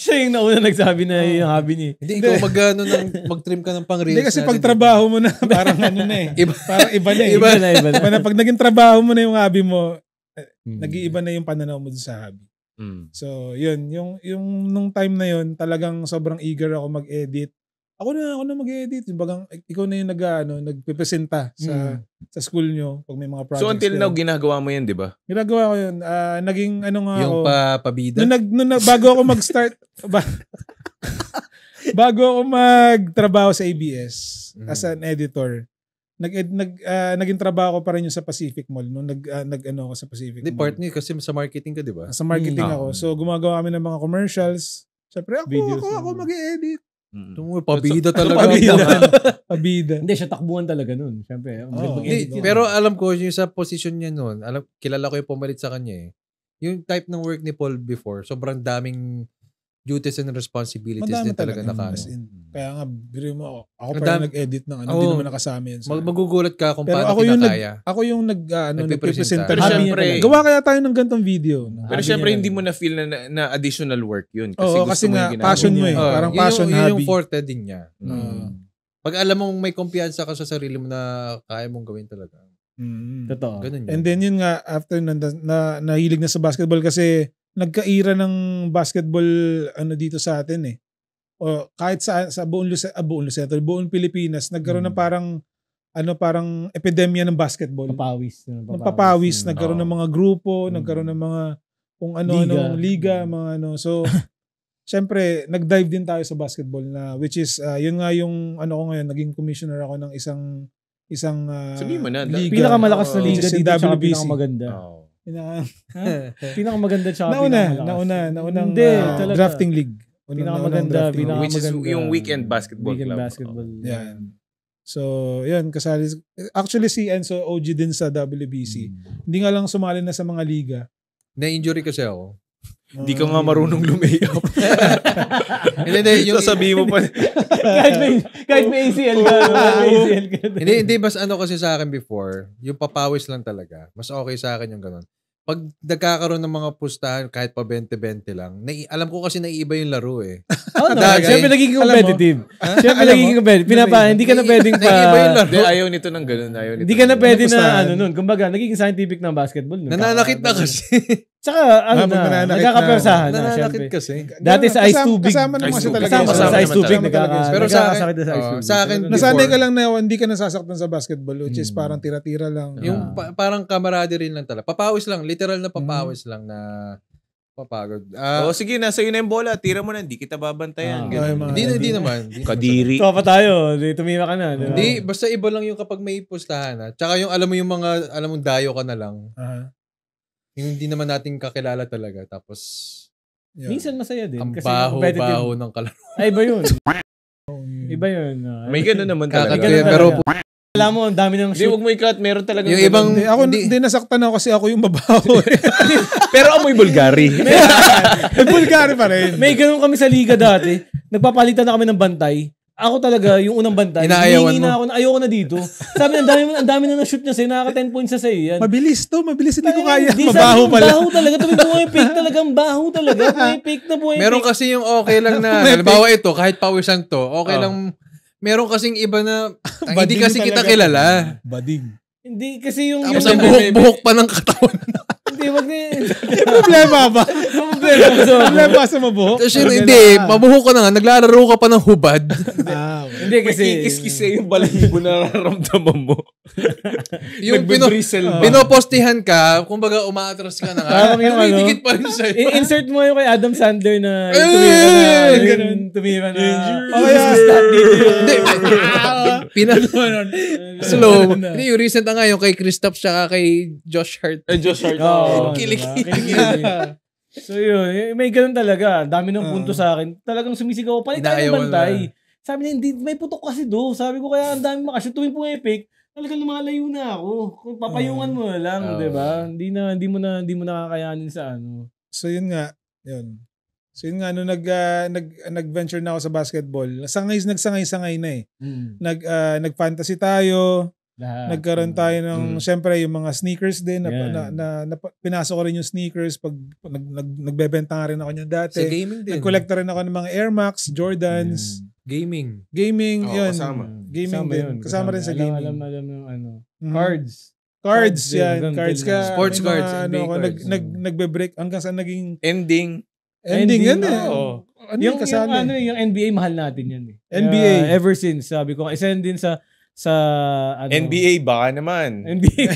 Siya yung nauna nagsabi na yung hobby niya. Hindi, ikaw mag-trim ka ng pang-reels. Hindi, kasi pag trabaho mo na, parang parang iba na. Pag naging trabaho mo na yung hobby mo, nag-iiba na yung pananaw mo sa hobby. So, yun. Yung nung time na yun, talagang sobrang eager ako mag-edit. Ako na mag-edit. Bagang, ikaw na yung nagpipresenta sa school nyo pag may mga projects. So until now, ginagawa mo yan, di ba? Ginagawa ko yun. Naging yung pabida? Bago ako mag-start, bago ako magtrabaho sa ABS as an editor, naging trabaho ko pa rin yung sa Pacific Mall. Nung ako sa Pacific Mall. Hindi, partner kasi sa marketing ka, di ba? Sa marketing ako. So gumagawa kami ng mga commercials. Siyempre, ako mag-edit. Pabida talaga. Pabida. Hindi, siya takbuhan talaga nun. Siyempre. Pero alam ko, yung sa position niya nun, kilala ko yung pumalit sa kanya Yung type ng work ni Paul before, sobrang daming duties and responsibilities din talaga nakano. Kaya nga, biro mo ako pa nag-edit ng hindi naman nakasama yan. Magugulat ka kung paano kinakaya. Ako yung nagpipresenta. Pero syempre, gawa kaya tayo ng gantong video. Pero syempre, hindi mo na-feel na additional work yun. Kasi gusto mo yung passion mo parang passion hobby. Yun yung forte din niya. Pag alam mong may kumpiyansa ka sa sarili mo na kaya mong gawin talaga. Totoo. And then yun nga, after nahilig na sa basketball kasi nagka-era ng basketball dito sa atin O kahit sa buong buong Pilipinas, nagkaroon ng parang epidemya ng basketball. Papawis. Nagkaroon ng mga grupo, nagkaroon ng mga kung liga, mga So, syempre, nag-dive din tayo sa basketball na which is yun nga yung ko ngayon, naging commissioner ako ng isang sabihin mo na, liga. Pinakamalakas na liga dito sa pinakamaganda. Pinakamaganda siya. Naunang drafting league. Pinakamaganda. Which is yung weekend basketball club. Yan. So, yun, kasali. Actually, si Enzo OG din sa WBC. Hindi nga lang sumali na sa mga liga. Na-injury kasi ako. Hindi ka nga marunong lumayap. Yung sasabihin mo pa. kahit may ACL ka. Hindi, mas kasi sa akin before, yung papawis lang talaga. Mas okay sa akin yung ganun. Pag nagkakaroon ng mga pustahan, kahit pa 20-20 lang, alam ko kasi naiiba yung laro Siyempre nagiging competitive. Hindi ka na pwedeng naiiba yung laro. Ayaw nito ng ganun. Hindi ka na pwede na nun. Kumbaga, nagiging scientific ng basketball. Nananakit na kasi. Tsaka, nagkakapersahan na. Nananakit kasi. Dati sa ice tubig. Kasama naman siya talaga. Kasama sa ice tubig. Pero sa akin, nasanay ka lang na hindi ka nasasaktan sa basketball, which is parang tira-tira lang. Yung parang camaraderie lang talaga. Papawis lang. Literal na papawis lang na Papagod. Sige, nasa iyo na yung bola. Tira mo na. Hindi kita babantayan. Hindi naman. Kadiri. Ito pa tayo. Tumira ka na. Diba? Hindi, basta iba lang yung kapag may pustahan. Tsaka yung alam mong dayo ka na lang. Yung hindi naman natin kakilala talaga. Tapos, minsan masaya din. Ang kasi baho ng kalaro. Ay, iba yun. Iba yun. May gano'n naman talaga. Pero, alam mo, ang dami ng shoot. Hindi, huwag mo i-cut. Meron talaga. Yung ibang... Ako, hindi nasaktan ako kasi ako yung mabaho. Pero amoy Bulgari. Bulgari pa rin. May ganun kami sa liga dati. Nagpapalitan na kami ng bantay. Ako talaga, yung unang bantay. Inaayawan mo. Ayoko na dito. Sabi, ang dami na na-shoot niya sa'yo. Nakaka 10 points na sa'yo yan. Mabilis hindi ko kaya. Mabaho pala. Baho talaga. Tuwing fake talagang baho talaga. Fake na buhay. Meron kasi yung okay lang na, halimbawa ito, kahit pawisan to, okay lang. Meron kasing iba na, hindi kasi kita kilala. Bading. Hindi kasi yung... Tapos ang buhok pa ng katawan. Hindi, wag na Problema ba? Problema sa mabuhok? Hindi, mabuhok ka na nga, naglalaro ka pa ng hubad. Hindi kasi... Kikis-kis yung balahibo na nararamdaman mo. Yung pinopostihan ka, kumbaga umaatras ka na nga. Parang yung dikit pa rin sa'yo. Insert mo yung kay Adam Sandler na tumira na. Slow. Hindi, yung recent nga yung kay Kristaps siya kay Josh Hart. Josh Hart. Kilikili. So yun, may ganun talaga. Dami ng punto sa akin. Talagang sumisigaw. Palit tayo ng bantay. Sabi niya, hindi, may putok kasi do. Sabi ko, kaya ang dami makashoot. Tuwing pumipik, talagang lumalayo na ako. Kung papayungan mo na lang, di ba? Hindi mo nakakayanin sa ano. So yun nga, So yun nga, nung nag-venture na ako sa basketball, nagsangay-sangay na eh. Nag-fantasy tayo, nagkaroon tayo ng, syempre, yung mga sneakers din. Pinasok ko rin yung sneakers pag nagbebenta nga rin ako niyan dati. Sa gaming din. Nag-collecta rin ako ng mga Air Max, Jordans. Gaming, yun. Kasama. Gaming din. Kasama rin sa gaming. Alam yung ano. Cards, yan. Cards ka. Sports cards. Nagbe-break hanggang sa naging... Ending yan eh. Yung NBA, mahal natin yan eh. NBA. Ever since, sabi ko, isa din sa NBA, baka naman. NBA,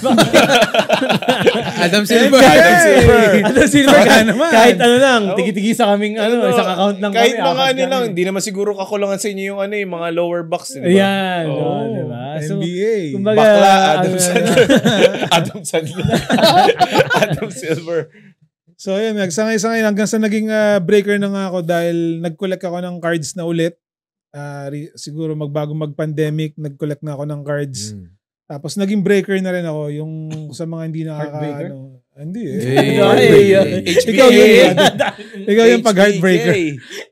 Adam Silver. Adam Silver, kahit ano lang, tigi-tigisa kaming isang account lang kahit kami. Kahit mga lang, hindi naman siguro kakulangan sa inyo yung yung mga lower box. Diba? Yan. Diba? So, NBA. Kumbaga, bakla, Adam Sandler. Adam Silver. So yun, nagsangay-sangay hanggang sa naging breaker na nga ako dahil nag-collect ako ng cards na ulit. Siguro mag-pandemic, nag-collect na ako ng cards. Tapos naging breaker na rin ako, yung sa mga hindi nakaka... Hindi eh. Ikaw yung pag-heartbreaker.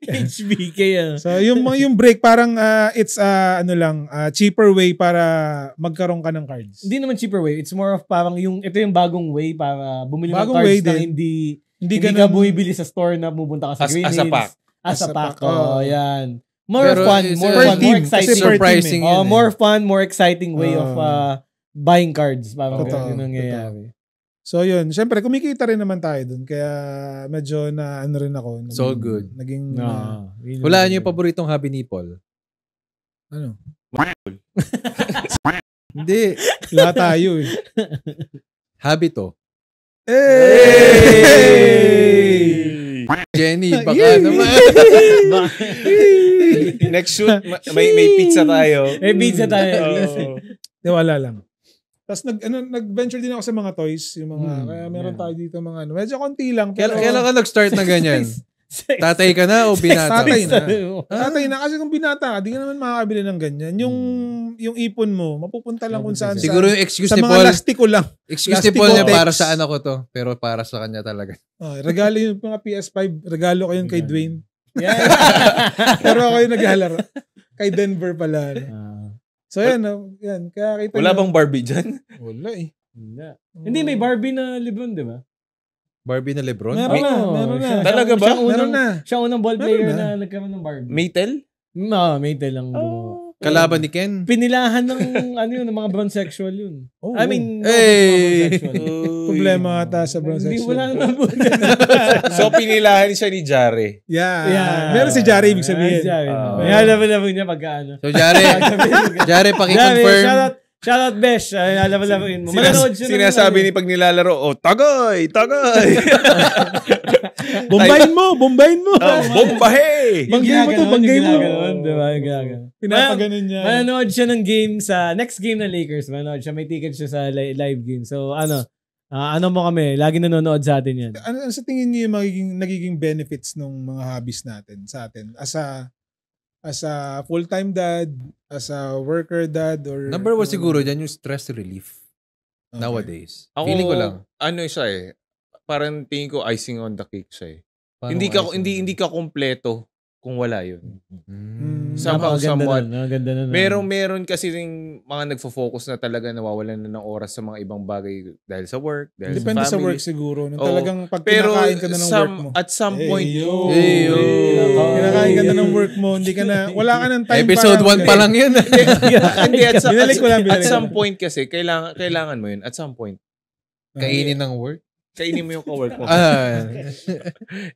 HBK. So yung break parang it's cheaper way para magkaroon ka ng cards. Hindi naman cheaper way. It's more of parang ito yung bagong way para bumili ng cards na hindi ka bumibili sa store na pupunta ka sa Green Hills. As a pack. Yan. More fun, more exciting. Surprising. More fun, more exciting way of buying cards. Parang yun nangyayari. So yun, syempre kumikita rin naman tayo dun. Kaya medyo na rin ako. So good. Naging... Hulaan niyo yung paboritong hobby ni Paul. Ano? Hindi. Lahat tayo eh. Hobby to. Hey! Jenny, baka naman. Next shoot, may pizza tayo. May pizza tayo. Wala lang. Tapos nag-venture din ako sa mga toys, yung mga kaya meron tayo dito mga medyo konti lang. Pero kailan ka nag-start na ganyan? Tatay ka na o binata? Tatay na kasi kung binata ka, di ka naman makakabili ng ganyan. Yung ipon mo, mapupunta lang kung saan. Siguro yung excuse sa ni mga Paul. lastiko lang. Excuse ni Paul niya para sa anak ko to, pero para sa kanya talaga. Regalo yung mga PS5, regalo ko yun kay Dwayne. Pero ako yung naglalaro. Kay Denver pala. So yan. Kaya kita wala bang Barbie dyan? Wala eh. Hindi, may Barbie na Lebron, di ba? Barbie na Lebron? Meron na. Talaga ba? Meron na. Siya unang ball player na nagkaroon ng Barbie. Maytel? Maytel lang gumawa. Kalaban ni Ken? Pinilahan ng mga bronsexual yun. I mean, problema ata sa bronsexual. Wala naman po. So, pinilahan siya ni Jare. Yeah. Meron si Jare, ibig sabihin. Alam niya pag-ano. So, Jare, paki-confirm. Shoutout, Besh. Alam mo. Sinasabi ni pag nilalaro, tagay! Bombahin mo! Bombahe! Banggay mo! Diba? Pinapaganon niya. Manonood siya ng game sa next game ng Lakers. Manonood siya. May ticket siya sa live game. So, ano mo kami? Lagi nanonood sa atin yan. Ano sa tingin niyo yung nagiging benefits ng mga hobbies natin sa atin? As a full-time dad, as a worker dad, or... Number one siguro dyan yung stress relief. Okay. Nowadays. Ako, Feeling ko lang. Ano siya parang tingin ko icing on the cake siya Paano Hindi ka kompleto kung wala yun. Somehow, somewhat. Ganda na. Meron kasi ring mga nagfo-focus na talaga nawawalan na ng oras sa mga ibang bagay dahil sa work, dahil Depende sa family. sa work siguro. Nung Oo. talagang pag Pero kinakain ka na ng work mo. at some point, Kinakain ka na ng work mo, hindi ka na, wala ka ng time Episode 1 pa lang yun. Hindi, at Binalik some point kasi, kailangan mo yun. At some point, Kainin ng work. kainin mo yung ka-work mo. Ah.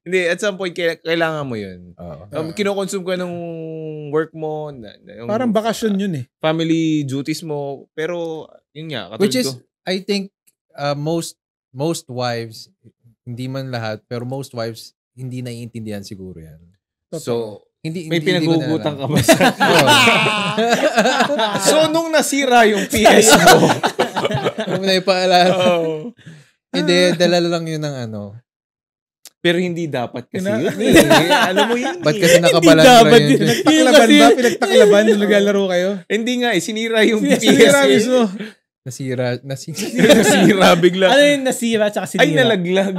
Hindi, at some point, kailangan mo yun. Oo. Kinokonsume ka ng work mo, yung Parang bakasyon yun family duties mo, pero yun nga, katulad Which is, ko. I think, most wives, hindi man lahat, pero most wives, hindi naiintindihan siguro yan. So, Hindi, may hindi ko pinagugutan na ka alam. ba sa... So, nung nasira yung PS mo, Kung na ipaalala. oh, Hindi, dala lang yun ng ano. pero hindi dapat kasi Ina- yun Alam mo yun Ba't kasi nakabalan dapat yun? yun. Pinagtaklaban nung naglalaro kayo? Hindi nga sinira yung PS. Sinira mismo. Nasira. Nasira bigla. Ano yung nasira tsaka sinira? Ay, nalaglag.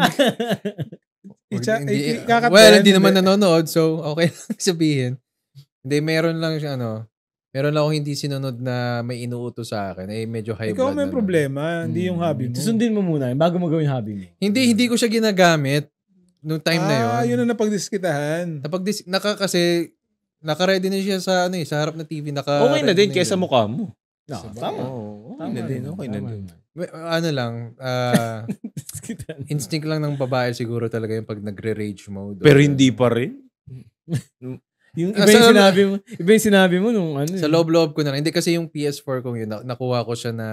Well, hindi naman nanonood, so okay lang sabihin. Hindi, meron lang siya, meron lang akong hindi sinunod na may inuutos sa akin. Medyo high Ikaw blood. may problema, hindi yung hobby mo. Susundin mo muna yun bago mo gawin hobby mo. Hindi ko siya ginagamit nung time na yun. Yun ang napagdiskitahan. Kasi naka-ready na siya sa sa harap na TV. Okay na din kesa mo. mukha mo. No, tama. Okay na din. Okay na din. Ano lang, instinct lang ng babae siguro talaga yung pag nagre-rage mode. Pero hindi pa rin. Yung iba yung sinabi mo nung ano. Sa loob-loob ko na lang. Hindi kasi yung PS4 kong yun, nakuha ko siya na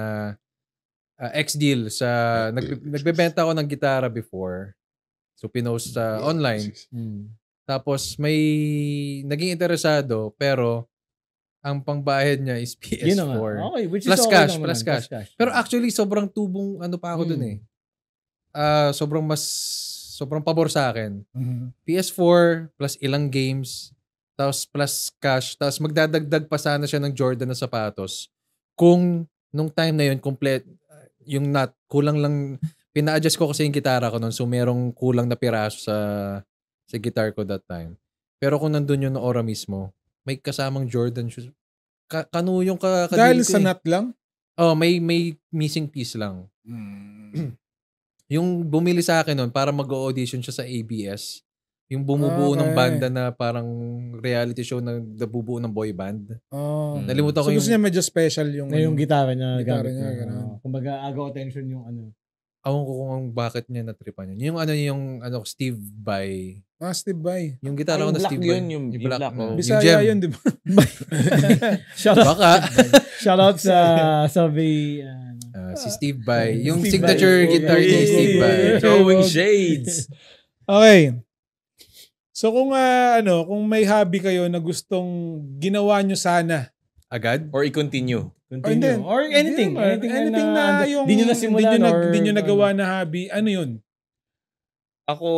ex-deal sa, nagbebenta ako ng gitara before. So, pinost sa online. Tapos, may naging interesado, pero ang pangbayad niya is PS4. Yun na nga. Okay, which Plus is okay cash, lang plus naman, cash. Pero actually, sobrang tubong pa ako dun eh. Sobrang pabor sa akin. PS4 plus ilang games, tapos plus cash, tapos magdadagdag pa sana siya ng Jordan na sapatos. Kung nung time na yun, complete, yung nut, kulang lang, pina-adjust ko kasi yung gitara ko noon, so merong kulang na piraso sa guitar ko that time. Pero kung nandun yun na aura mismo, may kasamang Jordan shoes. Kanuyong kadili Dahil ko sa nut lang? Oh, may missing piece lang. Yung bumili sa akin noon para mag-audition siya sa ABS. Yung bumubuo ng banda na parang reality show na nabubuo ng boy band. Nalimutan ko So gusto niya medyo special yung gitara niya. Gitara gamit niya, niya. ganun. Kumbaga, agaw attention yung ano. Awang ko kung bakit niya natripan yun. Yung Steve Vai. Steve Vai. Yung gitara ko na Steve Vai. Yung black. black. No. Bisaya yun, di ba? Shoutout sa Survey. Si Steve Vai. Yung Steve signature Vai. guitar ni Steve Vai. Throwing shades. Okay. So kung kung may hobby kayo na gustong ginawa nyo sana. Agad? Or i-continue. Continue. Or anything. Anything na yung di nyo nasimulan di nyo nagawa na hobby. Ano yun? Ako,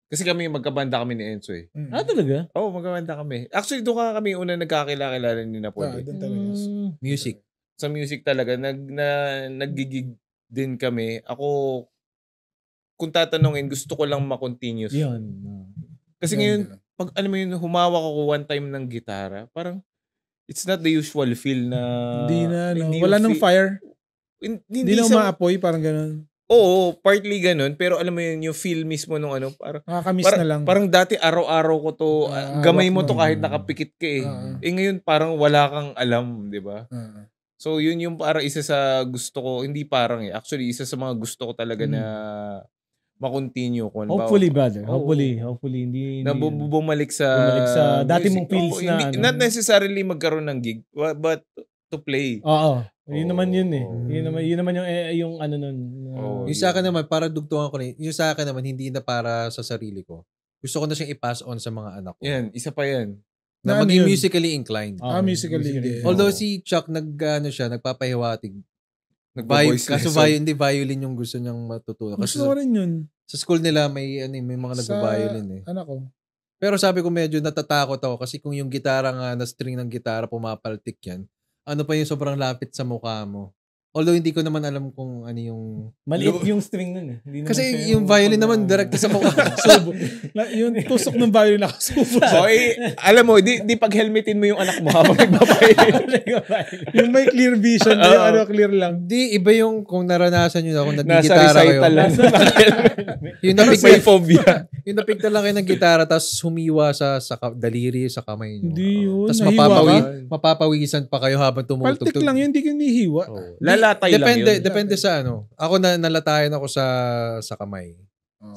kasi magkabanda kami ni Enzo eh. Talaga? Oo, magkabanda kami. Actually, doon kami una nagkakilala ni Napoli. Doon talaga. Music. Sa music talaga, naggigig din kami. Ako, kung tatanungin, gusto ko lang ma-continuous. Yun. Kasi ngayon, pag humawak ako one time ng gitara, parang, it's not the usual feel na... Hindi na, wala nang fire. Hindi na umaapoy, parang ganun. Oo, partly ganun. Pero alam mo yun, yung feel mismo nung parang... Nakakamiss na lang. Parang dati araw-araw ko to, gamay mo to kahit nakapikit ka eh. Ngayon parang wala kang alam, di ba? So yun yung parang isa sa gusto ko, hindi parang actually isa sa mga gusto ko talaga na ma-continue ko. Hopefully, brother. Hopefully, hindi na bumalik sa dati mong feels na not necessarily magkaroon ng gig, but to play. Oo. Yun naman yun eh. Oh. Yun naman yung ano nun. Oh, Yung sa akin naman, para dugtungan ko rin, yung sa akin naman, hindi na para sa sarili ko. Gusto ko na siyang i-pass on sa mga anak ko. Yan, isa pa yan. Na Na ano maging yun? musically inclined. Musically. Although si Chuck nagpapahiwatig. Nagbo-voice Kaso lesson. hindi violin yung gusto niyang matutunan. Kasi Gusto ko rin yun. sa school nila may mga nagba-violin eh. Anak ko. Pero sabi ko medyo natatakot ako kasi kung yung gitara nga na string ng gitara pumapaltik yan, ano pa yung sobrang lapit sa mukha mo. Although hindi ko naman alam kung ano yung... Maliit yung string nun eh. Hindi naman Kasi siya yung violin naman direct sa mukha. Subo. Yung tusok ng violin nakasubo. Okay, alam mo, di pag helmetin mo yung anak mo habang nagbabayad. Yung may clear vision, yung clear lang. Di, iba yung kung naranasan nyo na kung Nasa nagigitara kayo. recital lang. Yung May napigtal, phobia. yung napigtal lang kayo ng gitara tapos humiwa sa daliri sa kamay nyo. Hindi yun. Tapos Nahiwa ka. mapapawisan pa kayo habang tumutugtog. Paltik lang yun, hindi ka nihiwa. Oh. Lalatay lang yun. Depende sa ano. Ako nalatayan ako sa kamay.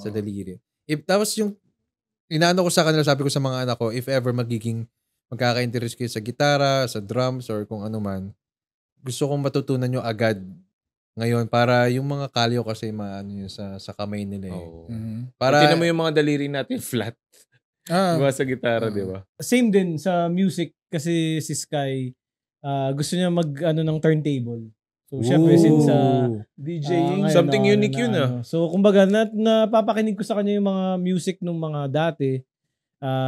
Sa daliri. Tapos yung inaano ko sa kanila, sabi ko sa mga anak ko, if ever magkaka-interest kayo sa gitara, sa drums, or kung ano man, gusto kong matutunan nyo agad ngayon para yung mga kalyo kasi maano yun sa kamay nila eh. Oh. Para Tingnan mo yung mga daliri natin flat. Diba sa gitara, di ba? Same din sa music kasi si Sky gusto niya ng turntable. So, syempre, since DJing. Something unique yun So, kumbaga, napapakinig ko sa kanya yung mga music nung mga dati.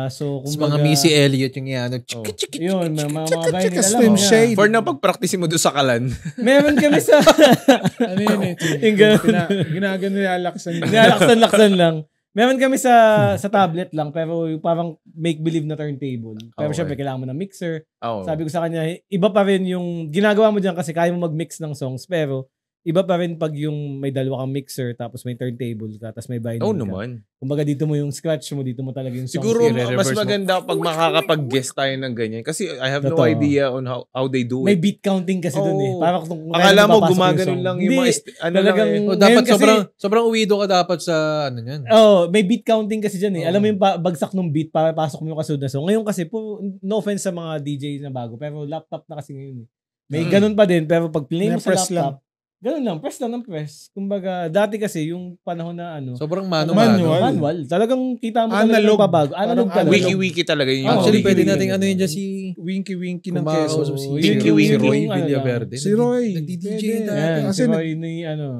So, kumbaga... mga Missy Elliott yung yan. Yun, mga vinyl. Slim Shade. For na pag-practice mo doon sa kalan. Meron kami sa... Ano yun eh? Yung ganun. Ginagano nilalaksan. Nilalaksan lang. Meron kami sa tablet lang, pero parang make-believe na turntable. Pero syempre, kailangan mo ng mixer. Sabi ko sa kanya, iba pa rin yung ginagawa mo dyan kasi kaya mo mag-mix ng songs, pero iba pa rin pag yung may dalawa kang mixer, tapos may turntable ka, tapos may vinyl ka. Naman. Kumbaga dito mo yung scratch mo, dito mo talaga yung songs. Siguro mas maganda pag makakapag-guest tayo ng ganyan. Kasi I have no idea on how they do it. May beat counting kasi dun eh. Parang kung akala mo gumaganon lang yung mga talagang dapat kasi, sobrang uwido ka dapat sa ano niyan. May beat counting kasi dyan eh. Alam mo yung bagsak ng beat para pasok mo yung kasunod na song. Ngayon kasi no offense sa mga DJ na bago, pero laptop na kasi ngayon eh. May ganun pa din, pero pag play mo sa laptop, ganun lang, press lang ng press. Kumbaga, dati kasi yung panahon na sobrang manual. Talagang kita mo analog. Pabago. Analog talaga. Wiki talaga yun. Actually, pwede nating ano yun dyan si Winky ng Quezon. Winky si Roy Villaverde. Si Roy. Nag-DJ Kasi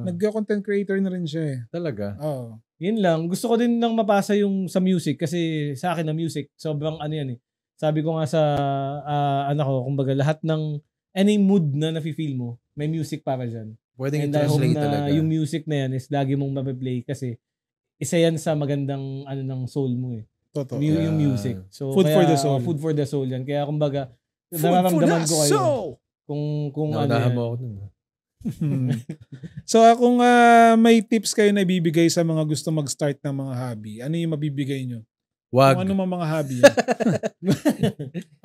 nag-content creator na rin siya eh. Talaga? Oo. Yun lang. Gusto ko din nang mapasa yung sa music kasi sa akin na music, sobrang ano yan eh. Sabi ko nga sa anak ko, kumbaga lahat ng any mood na nafe-feel mo, may music para dyan. Pwedeng i-translate talaga. Yung music na yan is lagi mong mape-play kasi isa yan sa magandang ng soul mo eh. Totoo. Yung music. So, food for the soul. Food for the soul yan. Kaya kumbaga, nararamdaman ko kayo. Kung ano yan. mo ako dun. So, kung may tips kayo na ibibigay sa mga gusto mag-start ng mga hobby, ano yung mabibigay nyo? Wag. Kung ano mga hobby yan?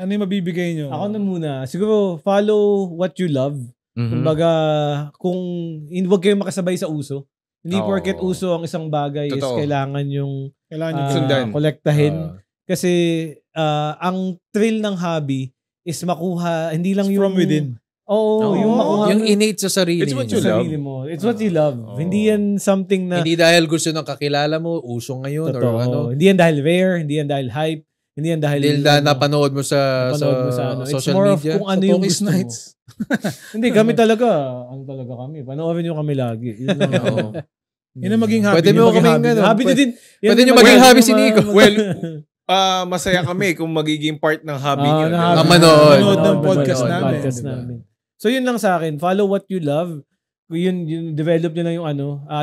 Ano yung mabibigay nyo? Ako na muna. Siguro, follow what you love. Kumbaga, huwag kayong makasabay sa uso. Hindi porket uso ang isang bagay is kailangan yung sundan. Kolektahin. Kasi ang thrill ng hobby is makuha, hindi lang yung... from within. Oo, yung makuha. Yung innate sa sarili. It's what you love. Mo. It's what you love. Hindi yan something na... Hindi dahil gusto ng kakilala mo, uso ngayon, or ano. Hindi yan dahil rare, hindi yan dahil hype, hindi yan dahil... napanood mo sa social more media. Of kung ano yung gusto mo. Hindi, kami talaga. Ano talaga kami? Panoorin nyo kami lagi. Yun lang. Yun ang maging hobby. Pwede mo kaming hobby din. Pwede nyo maging hobby si Nico. Well, masaya kami kung magiging part ng hobby nyo. Manood ng podcast namin. So yun lang sa akin. Follow what you love. Yun develop nyo lang yung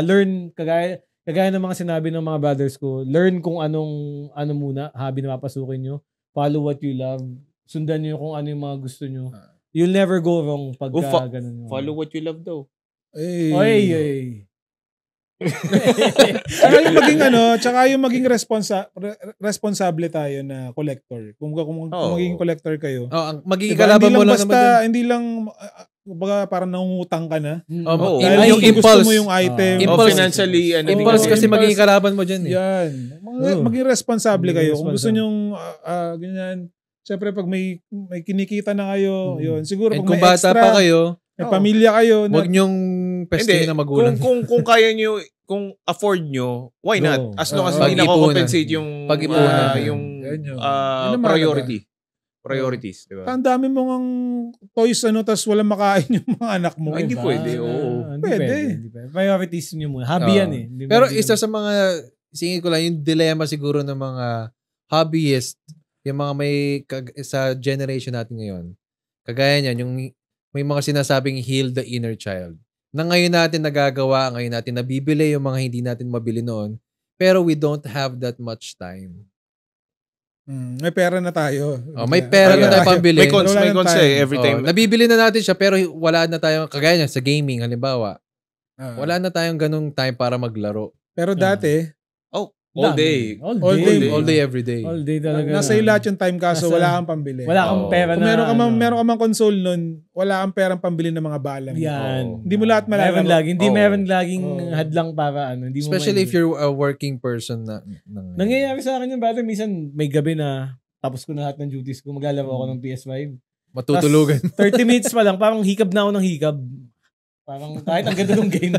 learn, kagaya ng mga sinabi ng mga brothers ko, learn kung anong muna, hobby na papasukin nyo. Follow what you love. Sundan nyo kung ano yung mga gusto nyo. You'll never go wrong pagka ganun. Follow what you love daw. Oy. Yung maging tsaka yung maging responsable tayo na collector. Kung magiging collector kayo. Magiging kalaban mo lang naman. Hindi lang parang nangungutang ka na. Dahil yung impulse mo yung item. Financially. Impulse kasi magiging kalaban mo dyan eh. Yan. Maging responsable kayo. Kung gusto nyong ganyan, Siyempre, pag may kinikita na kayo, yun. Siguro And pag kung may bata extra, pa kayo, may pamilya kayo. huwag nyong pestingin na magulang. Kung kaya nyo, kung afford nyo, why not? As long as hindi nako-compensate yung pag-ipunan. yung Yun priority. Priorities, di ba? Ang dami mong toys tas walang makain yung mga anak mo. Hindi pwede, oo. Pwede. Priorities nyo muna. Hobby yan eh. Pero isa sa mga, singin ko lang, yung dilemma siguro ng mga hobbyist, yung mga may, sa generation natin ngayon, kagaya niyan, yung may mga sinasabing heal the inner child. Na ngayon natin nagagawa, ngayon natin nabibili yung mga hindi natin mabili noon, pero we don't have that much time. May pera na tayo. May pera na tayo pambili. May cons every time. Nabibili na natin siya pero wala na tayong, kagaya niya sa gaming halimbawa, wala na tayong ganung time para maglaro. Pero dati, all day. All day, every day. All day talaga. Nasa iyo lahat yung time kaso wala kang pambili. Wala kang pera kung na. meron ka mang console nun, wala kang perang pambili ng mga balang. Yan. Hindi mo lahat malalaro. Meron laging hadlang para ano. Hindi especially if you're a working person na nangyayari sa akin yung brother, minsan may gabi na tapos ko na lahat ng duties ko, maglalaro ako ng PS5. Matutulugan. 30 minutes pa lang, parang hikab na ako ng hikab. Parang kahit ang ganda ng game.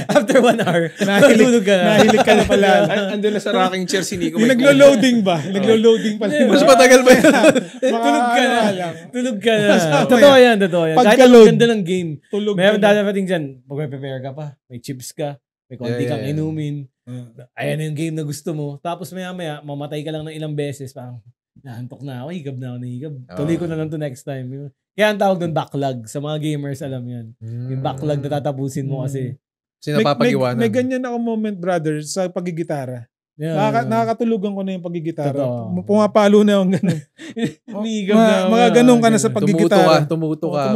After 1 hour, natulog ka na. Nahilig ka na pala. Andun na sa rocking chair si Nico. Naglo-loading ba? Naglo-loading pala. Mas matagal ba yun? Tulog ka na. Tulog ka na. Totoo yan. Kahit ang ganda ng game. Meron dadating dyan, mag-prepare ka pa. May chips ka. May konti kang inumin. Ayan yung game na gusto mo. Tapos maya-maya, mamatay ka lang ng ilang beses. Parang, nahantok na ako. Higab na ako na higab. Tuloy ko na lang to next time. Kaya ang tawag doon backlog. Sa mga gamers, alam yan. Yung backlog na tatapusin mo kasi. Napapag-iwanan. May ganyan ako moment, brother, sa pagigitara. Nakakatulugan ko na yung pagigitara. Pumapalo na yung gano'n. Mga gano'n ka na sa pagigitara. Tumuto ka.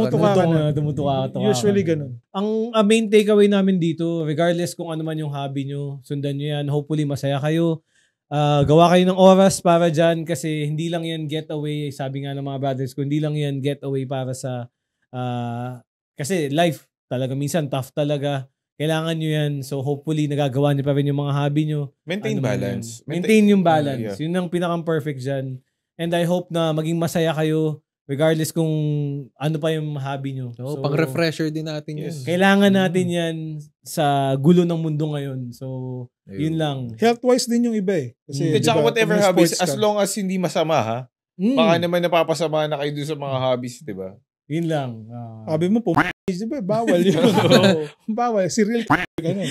Usually gano'n. Ang main takeaway namin dito, regardless kung ano man yung hobby nyo, sundan nyo yan. Hopefully masaya kayo. Gawa kayo ng oras para dyan kasi hindi lang yan getaway. Sabi nga ng mga brothers ko, hindi lang yan getaway para sa kasi life talaga minsan tough talaga. Kailangan nyo yan. So hopefully nagagawa nyo pa rin yung mga hobby nyo. Maintain balance. Maintain yung balance. Yun ang pinakang-perfect dyan. And I hope na maging masaya kayo regardless kung ano pa yung hobby nyo. So, pang-refresher din natin yun. Kailangan natin yan sa gulo ng mundo ngayon. So, yun lang. Health-wise din yung iba eh. Kasi, diba, whatever hobbies, as long as hindi masama ha, baka naman napapasama na kayo doon sa mga hobbies, diba? Yun lang. Sabi mo po, diba? Bawal yun. Bawal. Serial ganun.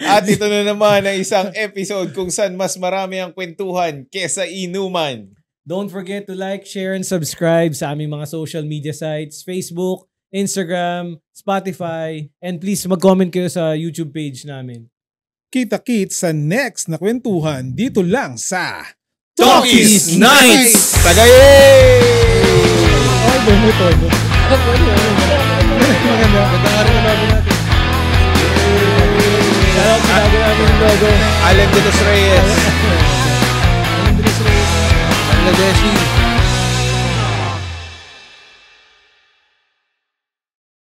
At ito na naman ang isang episode kung saan mas marami ang kwentuhan kesa inuman. Don't forget to like, share, and subscribe sa aming mga social media sites, Facebook, Instagram, Spotify, and please mag-comment kayo sa YouTube page namin. Kita-kits sa next na kwentuhan dito lang sa Talkies Nights! Tagaye! Ay, bumuto. Maganda. Maganda nga rin ang logo natin. Shoutout sa bago namin yung logo. Allen de los Reyes. Bangladeshi.